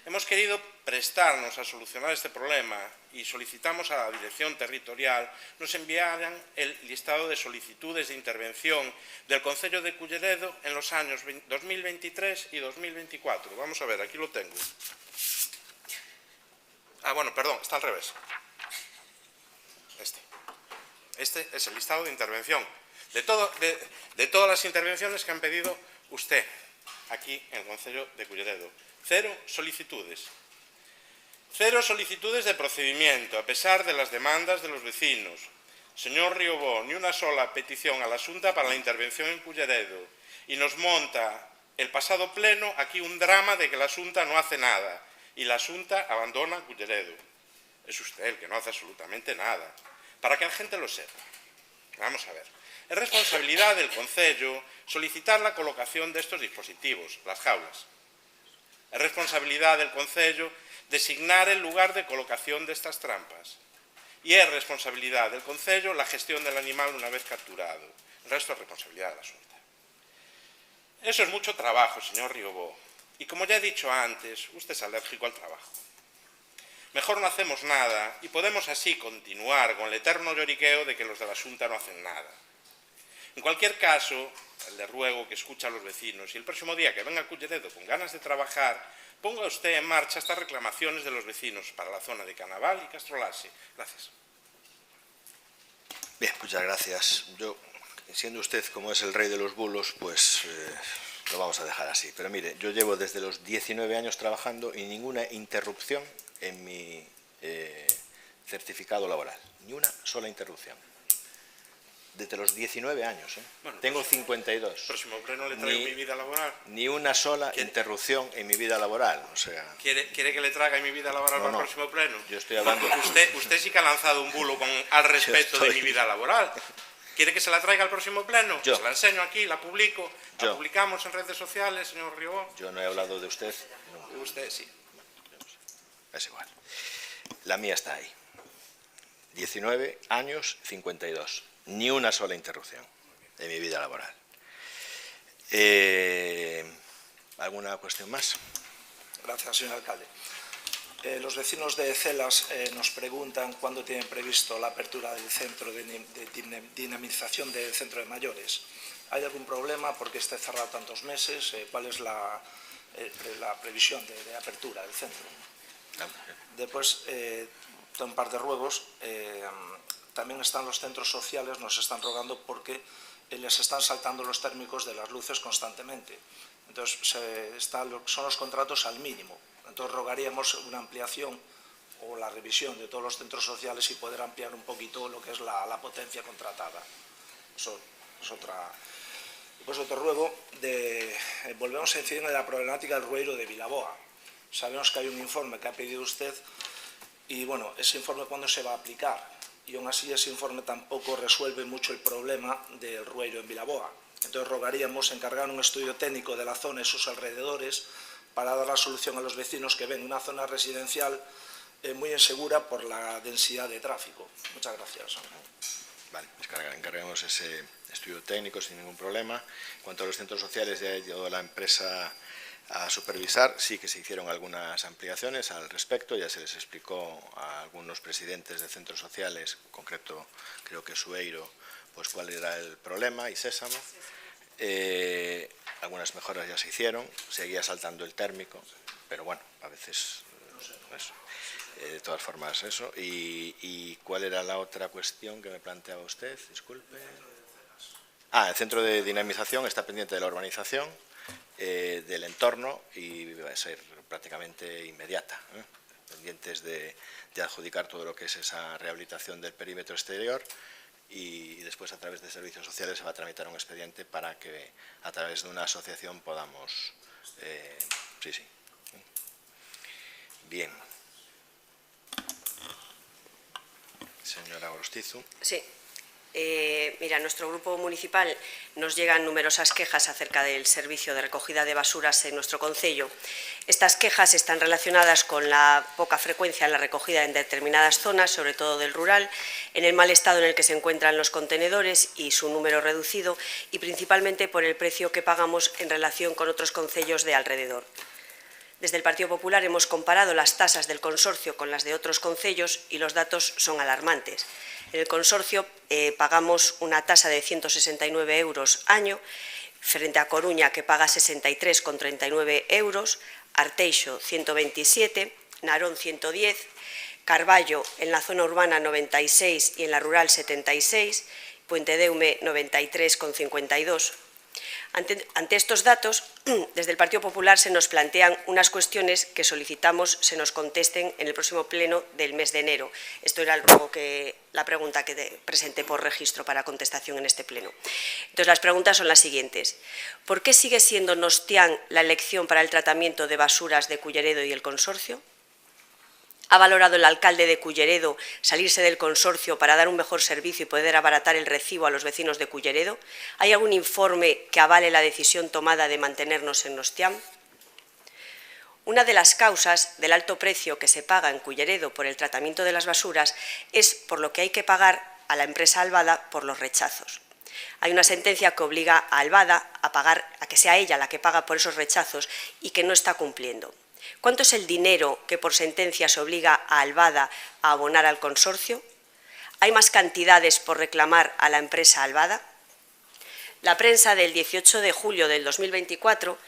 Hemos querido prestarnos a solucionar este problema y solicitamos a la Dirección Territorial nos enviaran el listado de solicitudes de intervención del Concello de Culleredo en los años 2023 y 2024. Vamos a ver, aquí lo tengo. Bueno, perdón, está al revés. Este es el listado de intervención de todas las intervenciones que han pedido usted aquí en el Concello de Culleredo. 0 solicitudes. 0 solicitudes de procedimiento, a pesar de las demandas de los vecinos. Señor Riobó, ni una sola petición a la Xunta para la intervención en Culleredo. Y nos monta el pasado pleno aquí un drama de que la Xunta no hace nada. Y la Xunta abandona Culleredo. Es usted el que no hace absolutamente nada. Para que la gente lo sepa. Vamos a ver. Es responsabilidad del Concello solicitar la colocación de estos dispositivos, las jaulas. Es responsabilidad del Concello designar el lugar de colocación de estas trampas. Y es responsabilidad del Concello la gestión del animal una vez capturado. El resto es responsabilidad de la Xunta. Eso es mucho trabajo, señor Riobó. Y como ya he dicho antes, usted es alérgico al trabajo. Mejor no hacemos nada y podemos así continuar con el eterno lloriqueo de que los de la Xunta no hacen nada. En cualquier caso, le ruego que escuche a los vecinos y el próximo día que venga a Culleredo con ganas de trabajar, ponga usted en marcha estas reclamaciones de los vecinos para la zona de Canaval y Castrolase. Gracias. Bien, muchas gracias. Yo, siendo usted como es el rey de los bulos, pues lo vamos a dejar así. Pero mire, yo llevo desde los 19 años trabajando y ninguna interrupción en mi certificado laboral. Ni una sola interrupción. Desde los 19 años, ¿eh? Bueno, Tengo 52. El próximo pleno le traigo mi vida laboral. Ni una sola interrupción en mi vida laboral. O sea, ¿Quiere que le traiga mi vida laboral para el próximo pleno? Yo estoy hablando... Usted sí que ha lanzado un bulo al respecto de mi vida laboral. ¿Quiere que se la traiga al próximo pleno? Yo. Se la enseño aquí, la publico, la publicamos en redes sociales, señor Riobó. Yo no he hablado de usted. De usted sí. Es igual. La mía está ahí. 19 años, 52. Ni una sola interrupción en mi vida laboral. ¿Alguna cuestión más? Gracias, señor alcalde. Los vecinos de Celas nos preguntan cuándo tienen previsto la apertura del centro de dinamización del centro de mayores. ¿Hay algún problema porque esté cerrado tantos meses? ¿Cuál es la previsión de apertura del centro? Después, un par de ruegos. También están los centros sociales, nos están rogando porque les están saltando los térmicos de las luces constantemente. Entonces, son los contratos al mínimo. Entonces, rogaríamos una ampliación o la revisión de todos los centros sociales y poder ampliar un poquito lo que es la potencia contratada. Eso es otra. Después, otro ruego, volvemos a incidir en la problemática del rueiro de Vilaboa. Sabemos que hay un informe que ha pedido usted y, bueno, ese informe, ¿cuándo se va a aplicar? Y aún así ese informe tampoco resuelve mucho el problema del rueiro en Vilaboa. Entonces rogaríamos encargar un estudio técnico de la zona y sus alrededores para dar la solución a los vecinos que ven una zona residencial muy insegura por la densidad de tráfico. Muchas gracias. Vale, encargamos ese estudio técnico sin ningún problema. En cuanto a los centros sociales, ya ha ido la empresa a supervisar. Sí que se hicieron algunas ampliaciones al respecto, ya se les explicó a algunos presidentes de centros sociales, en concreto creo que Sueiro, pues cuál era el problema, y Sésamo. Algunas mejoras ya se hicieron, seguía saltando el térmico, pero bueno, a veces eso. De todas formas eso. ¿Y cuál era la otra cuestión que me planteaba usted? Disculpe. El centro de dinamización está pendiente de la urbanización, del entorno, y va a ser prácticamente inmediata, pendientes de adjudicar todo lo que es esa rehabilitación del perímetro exterior, y después a través de servicios sociales se va a tramitar un expediente para que a través de una asociación podamos... sí. Bien. Señora Gorostizu. Sí. Mira, nuestro grupo municipal nos llegan numerosas quejas acerca del servicio de recogida de basuras en nuestro concello. Estas quejas están relacionadas con la poca frecuencia en la recogida en determinadas zonas, sobre todo del rural, en el mal estado en el que se encuentran los contenedores y su número reducido, y principalmente por el precio que pagamos en relación con otros concellos de alrededor. Desde el Partido Popular hemos comparado las tasas del consorcio con las de otros concellos y los datos son alarmantes. En el consorcio pagamos una tasa de 169 euros año, frente a Coruña, que paga 63,39 euros, Arteixo 127, Narón 110, Carballo en la zona urbana 96 y en la rural 76, Puentedeume 93,52. Ante estos datos, desde el Partido Popular se nos plantean unas cuestiones que solicitamos se nos contesten en el próximo pleno del mes de enero. Esto era la pregunta que presenté por registro para contestación en este pleno. Entonces, las preguntas son las siguientes. ¿Por qué sigue siendo Nostián la elección para el tratamiento de basuras de Culleredo y el consorcio? ¿Ha valorado el alcalde de Culleredo salirse del consorcio para dar un mejor servicio y poder abaratar el recibo a los vecinos de Culleredo? ¿Hay algún informe que avale la decisión tomada de mantenernos en Nostián? Una de las causas del alto precio que se paga en Culleredo por el tratamiento de las basuras es por lo que hay que pagar a la empresa Albada por los rechazos. Hay una sentencia que obliga a Albada a que sea ella la que paga por esos rechazos y que no está cumpliendo. ¿Cuánto es el dinero que por sentencia se obliga a Albada a abonar al consorcio? ¿Hay más cantidades por reclamar a la empresa Albada? La prensa del 18 de julio del 2024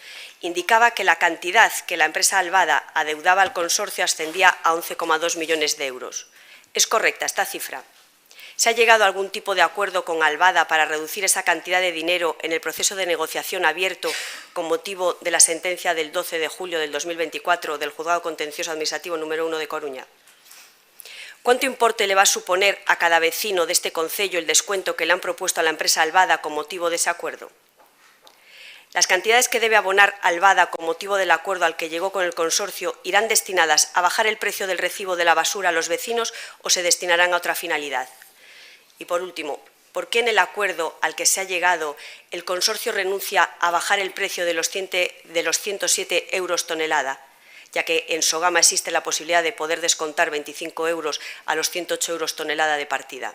indicaba que la cantidad que la empresa Albada adeudaba al consorcio ascendía a 11,2 millones de euros. ¿Es correcta esta cifra? ¿Se ha llegado a algún tipo de acuerdo con Albada para reducir esa cantidad de dinero en el proceso de negociación abierto con motivo de la sentencia del 12 de julio del 2024 del Juzgado Contencioso Administrativo número 1 de Coruña? ¿Cuánto importe le va a suponer a cada vecino de este concello el descuento que le han propuesto a la empresa Albada con motivo de ese acuerdo? ¿Las cantidades que debe abonar Albada con motivo del acuerdo al que llegó con el consorcio irán destinadas a bajar el precio del recibo de la basura a los vecinos o se destinarán a otra finalidad? Y, por último, ¿por qué en el acuerdo al que se ha llegado el consorcio renuncia a bajar el precio de los 107 euros tonelada, ya que en Sogama existe la posibilidad de poder descontar 25 euros a los 108 euros tonelada de partida?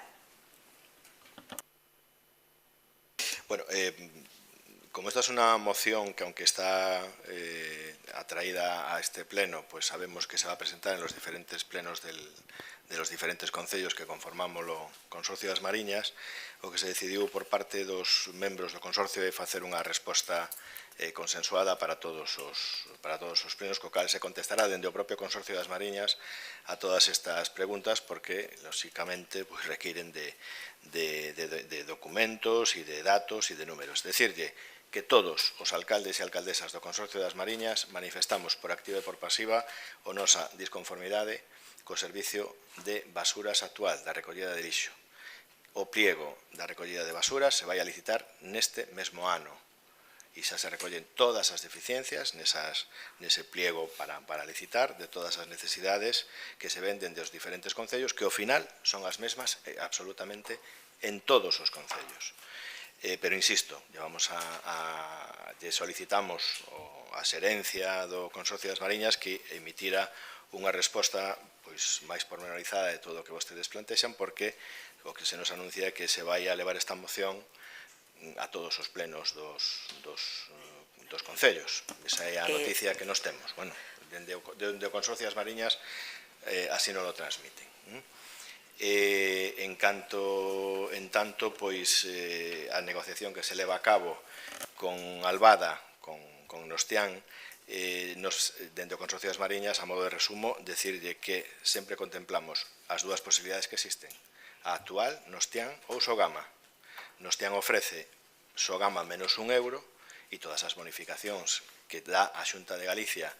Bueno, como esta es una moción que, aunque está atraída a este pleno, pues sabemos que se va a presentar en los diferentes plenos de los diferentes concellos que conformamos o Consorcio das Mariñas, o que se decidiu por parte dos membros do consorcio de facer unha resposta consensuada para todos os plenos, co cal se contestará dende o propio Consorcio das Mariñas a todas estas preguntas, porque, lóxicamente, pues, requiren de documentos e de datos e de números. Decirlle que todos os alcaldes e alcaldesas do Consorcio das Mariñas manifestamos por activa e por pasiva a nosa disconformidade co servicio de basuras actual da recollida de lixo. O pliego da recollida de basuras se vai a licitar neste mesmo ano e xa se recollen todas as deficiencias nese pliego para licitar de todas as necesidades que se ven dende os diferentes concellos, que ao final son as mesmas absolutamente en todos os concellos. Pero insisto, lle solicitamos a xerencia do Consorcio das Mariñas que emitira unha resposta máis pormenorizada de todo o que vostedes plantexan, porque o que se nos anuncia é que se vai a levar esta moción a todos os plenos dos concellos. Esa é a noticia que nos temos. Bueno, dende o Consorcio das Mariñas así non lo transmiten. En tanto, pois, a negociación que se leva a cabo con Albada, con Nostián, dende o Consorcio das Mariñas, a modo de resumo, decirlle que sempre contemplamos as dúas posibilidades que existen, a actual, Nostián ou Sogama. Nostián ofrece Sogama menos 1 euro e todas as bonificacións que dá a Xunta de Galicia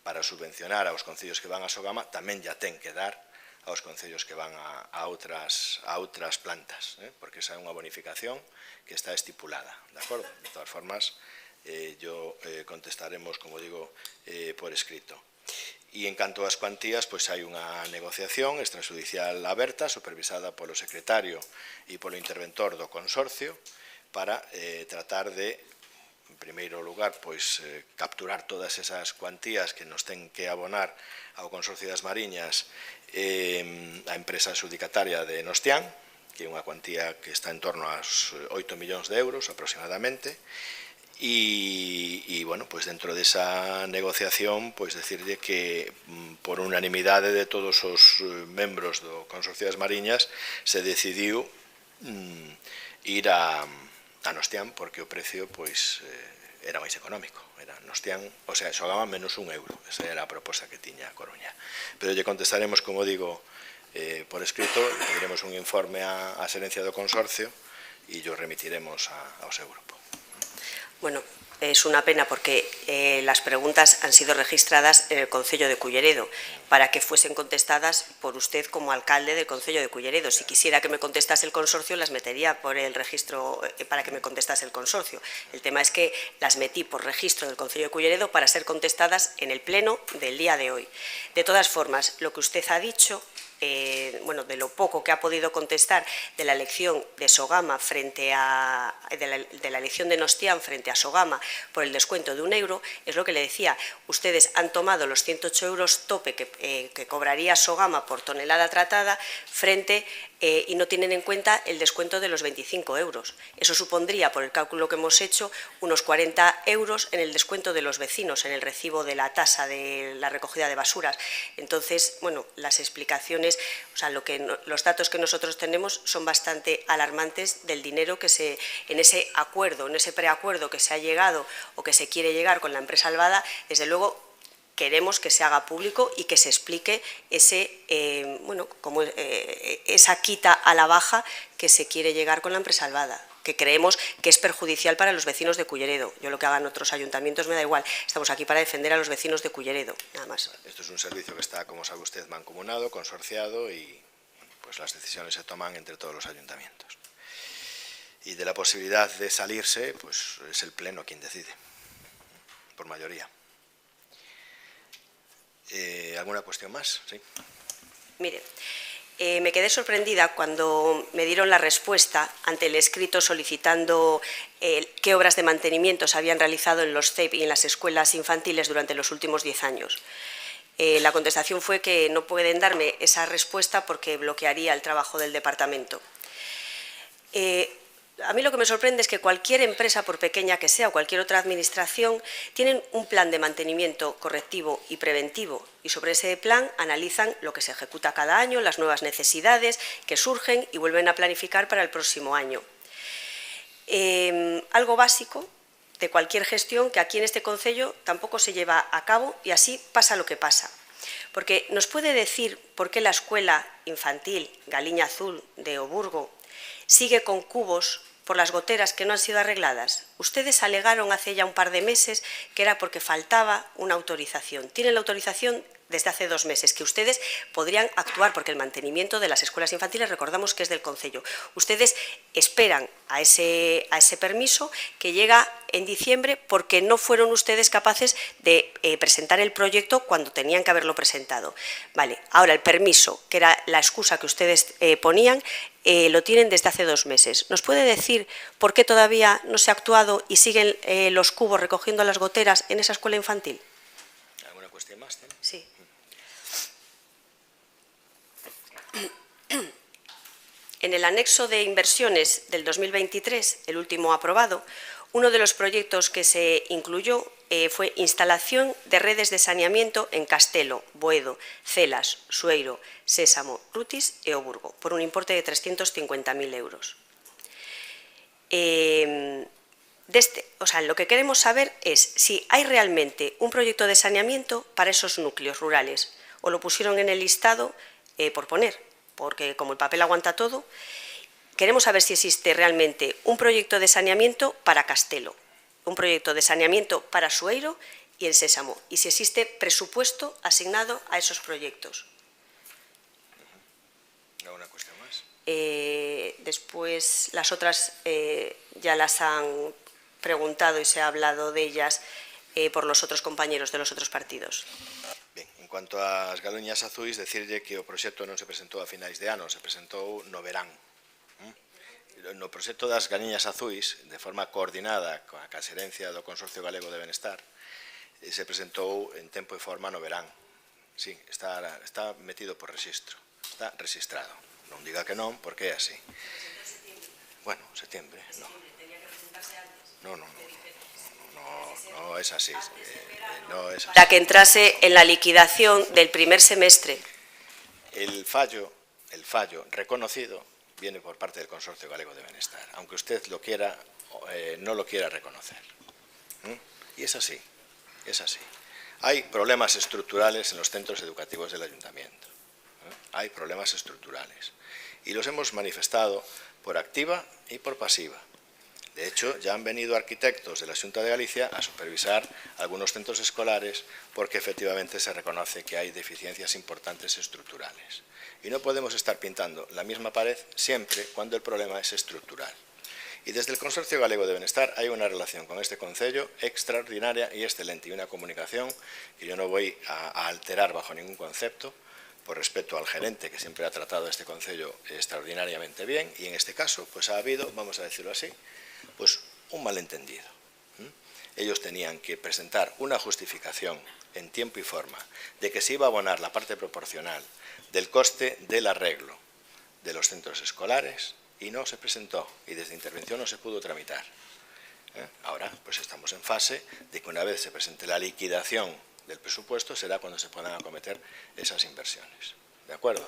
para subvencionar aos concellos que van a Sogama tamén ya ten que dar aos concellos que van a outras plantas, porque esa é unha bonificación que está estipulada, de acordo? De todas formas, contestaremos, como digo, por escrito. E en canto ás cuantías, pois hai unha negociación extrajudicial aberta, supervisada polo secretario e polo interventor do consorcio, para tratar de, en primeiro lugar, pois capturar todas esas cuantías que nos ten que abonar ao Consorcio das Mariñas a empresa adxudicataria de Nostián, que é unha cuantía que está en torno aos 8 millóns de euros aproximadamente. E, bueno, pues dentro desa negociación, pues decirle que por unanimidade de todos os membros do Consorcio das Mariñas se decidiu ir a Nostián, porque o precio, pues, era máis económico. Era Nostián, o sea, Sogama menos 1 euro. Esa era a proposta que tiña a Coruña. Pero lle contestaremos, como digo, por escrito, pediremos un informe á xerencia do consorcio e yo remitiremos ao seu grupo. Bueno, es una pena porque las preguntas han sido registradas en el Concello de Culleredo para que fuesen contestadas por usted como alcalde del Concello de Culleredo. Si quisiera que me contestase el consorcio, las metería por el registro para que me contestase el consorcio. El tema es que las metí por registro del Concello de Culleredo para ser contestadas en el pleno del día de hoy. De todas formas, lo que usted ha dicho, bueno, de lo poco que ha podido contestar de la elección de Sogama frente a de la elección de Nostián frente a Sogama por el descuento de 1 euro, es lo que le decía. Ustedes han tomado los 108 euros tope que cobraría Sogama por tonelada tratada frente y no tienen en cuenta el descuento de los 25 euros. Eso supondría, por el cálculo que hemos hecho, unos 40 euros en el descuento de los vecinos en el recibo de la tasa de la recogida de basuras. Entonces, bueno, las explicaciones subvenciones, o sea, los datos que nosotros tenemos son bastante alarmantes del dinero que en ese acuerdo, en ese preacuerdo que se ha llegado o que se quiere llegar con la empresa Albada, desde luego queremos que se haga público y que se explique esa quita a la baja que se quiere llegar con la empresa Albada, que creemos que es perjudicial para los vecinos de Culleredo. Yo lo que hagan otros ayuntamientos me da igual, estamos aquí para defender a los vecinos de Culleredo, nada más. Esto es un servicio que está, como sabe usted, mancomunado, consorciado y pues las decisiones se toman entre todos los ayuntamientos. Y de la posibilidad de salirse, pues es el Pleno quien decide, por mayoría. ¿Alguna cuestión más? Sí. Mire, me quedé sorprendida cuando me dieron la respuesta ante el escrito solicitando qué obras de mantenimiento se habían realizado en los CEP y en las escuelas infantiles durante los últimos 10 años. La contestación fue que no pueden darme esa respuesta porque bloquearía el trabajo del departamento. A mí lo que me sorprende es que cualquier empresa, por pequeña que sea, o cualquier otra administración, tienen un plan de mantenimiento correctivo y preventivo, y sobre ese plan analizan lo que se ejecuta cada año, las nuevas necesidades que surgen y vuelven a planificar para el próximo año. Algo básico de cualquier gestión que aquí en este concello tampoco se lleva a cabo, y así pasa lo que pasa. Porque ¿nos puede decir por qué la escuela infantil Galiña Azul de Oburgo sigue con cubos por las goteras que no han sido arregladas? Ustedes alegaron hace ya un par de meses que era porque faltaba una autorización. Tienen la autorización desde hace 2 meses, que ustedes podrían actuar, porque el mantenimiento de las escuelas infantiles, recordamos que es del concello. Ustedes esperan a ese permiso que llega en diciembre porque no fueron ustedes capaces de presentar el proyecto cuando tenían que haberlo presentado. Vale, ahora el permiso, que era la excusa que ustedes ponían, lo tienen desde hace 2 meses. ¿Nos puede decir por qué todavía no se ha actuado y siguen los cubos recogiendo las goteras en esa escuela infantil? ¿Alguna cuestión más? Sí. En el anexo de inversiones del 2023, el último aprobado, uno de los proyectos que se incluyó fue instalación de redes de saneamiento en Castelo, Boedo, Celas, Sueiro, Sésamo, Rutis e Oburgo, por un importe de 350.000 euros. Lo que queremos saber es si hay realmente un proyecto de saneamiento para esos núcleos rurales, o lo pusieron en el listado por poner, porque como el papel aguanta todo, queremos saber si existe realmente un proyecto de saneamiento para Castelo, un proyecto de saneamiento para Sueiro y en Sésamo, y si existe presupuesto asignado a esos proyectos. ¿Alguna cuestión más? Después, las otras ya las han preguntado y se ha hablado de ellas por los otros compañeros de los otros partidos. Ben, en cuanto ás Galiñas Azuis, decirlle que o proxecto non se presentou a finais de ano, se presentou no verán. No proxecto das Galiñas Azuis, de forma coordinada coa Xerencia do Consorcio Galego de Benestar, se presentou en tempo e forma no verán. Sí, está metido por rexistro, está registrado. Non diga que non, porque é así. Bueno, septiembre, non. Non es así. Para que entrase en la liquidación del primer semestre. El fallo reconocido viene por parte del Consorcio Galego de Benestar, aunque usted lo quiera, no lo quiera reconocer. Y es así, es así. Hay problemas estructurales en los centros educativos del Ayuntamiento. Hay problemas estructurales. Y los hemos manifestado por activa y por pasiva. De hecho, ya han venido arquitectos de la Xunta de Galicia a supervisar algunos centros escolares porque efectivamente se reconoce que hay deficiencias importantes estructurales. Y no podemos estar pintando la misma pared siempre cuando el problema es estructural. Y desde el Consorcio Galego de Benestar hay una relación con este concello extraordinaria y excelente, y una comunicación que yo no voy a alterar bajo ningún concepto, por respeto al gerente que siempre ha tratado este concello extraordinariamente bien, y en este caso pues ha habido, vamos a decirlo así, pues un malentendido. Ellos tenían que presentar una justificación en tiempo y forma de que se iba a abonar la parte proporcional del coste del arreglo de los centros escolares y no se presentó, y desde intervención no se pudo tramitar. Ahora pues estamos en fase de que una vez se presente la liquidación del presupuesto será cuando se puedan acometer esas inversiones. ¿de acuerdo?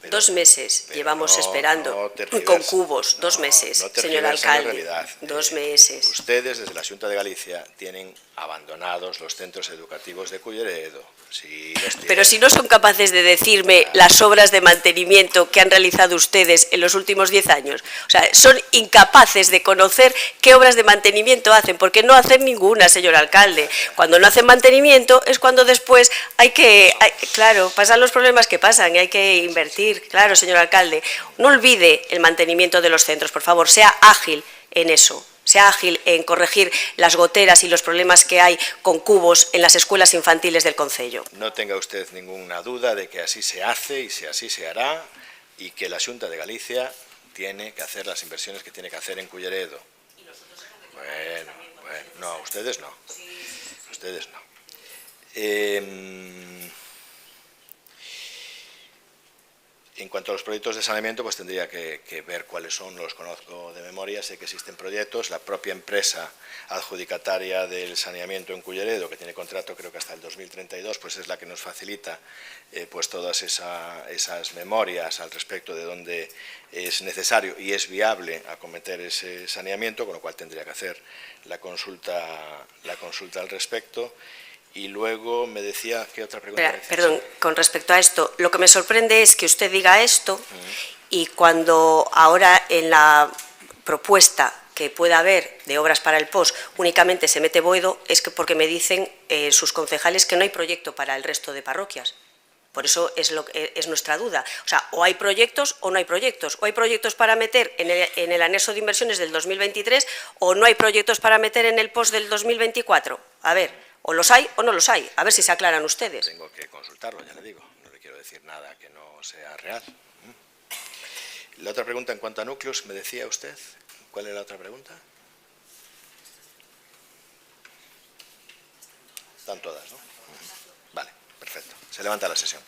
Pero, 2 meses llevamos esperando con cubos, 2 meses, no señor alcalde. Realidad. 2 meses. Ustedes, desde la Xunta de Galicia, tienen abandonados los centros educativos de Culleredo. Sí, pero si no son capaces de decirme las obras de mantenimiento que han realizado ustedes en los últimos 10 años, o sea, son incapaces de conocer qué obras de mantenimiento hacen, porque no hacen ninguna, señor alcalde. Cuando no hacen mantenimiento es cuando después claro, pasan los problemas que pasan y hay que invertir. Claro, señor alcalde, no olvide el mantenimiento de los centros, por favor, sea ágil en eso. Sea ágil en corregir las goteras y los problemas que hay con cubos en las escuelas infantiles del concello. No tenga usted ninguna duda de que así se hace y así se hará y que la Xunta de Galicia tiene que hacer las inversiones que tiene que hacer en Culleredo. Bueno, no, ustedes no. Ustedes no. En cuanto a los proyectos de saneamiento, pues tendría que ver cuáles son, los conozco de memoria, sé que existen proyectos, la propia empresa adjudicataria del saneamiento en Culleredo, que tiene contrato creo que hasta el 2032, pues es la que nos facilita pues todas esas memorias al respecto de dónde es necesario y es viable acometer ese saneamiento, con lo cual tendría que hacer la consulta al respecto. Y luego me decía, ¿qué otra pregunta? Perdón, con respecto a esto, lo que me sorprende es que usted diga esto y cuando ahora en la propuesta que pueda haber de obras para el POS únicamente se mete Boedo, es que porque me dicen sus concejales que no hay proyecto para el resto de parroquias. Por eso es nuestra duda. O sea, o hay proyectos o no hay proyectos. O hay proyectos para meter en el anexo de inversiones del 2023 o no hay proyectos para meter en el POS del 2024. A ver. O los hay o no los hay. A ver si se aclaran ustedes. Tengo que consultarlo, ya le digo. No le quiero decir nada que no sea real. La otra pregunta en cuanto a núcleos, me decía usted. ¿Cuál es la otra pregunta? Están todas, ¿no? Vale, perfecto. Se levanta la sesión.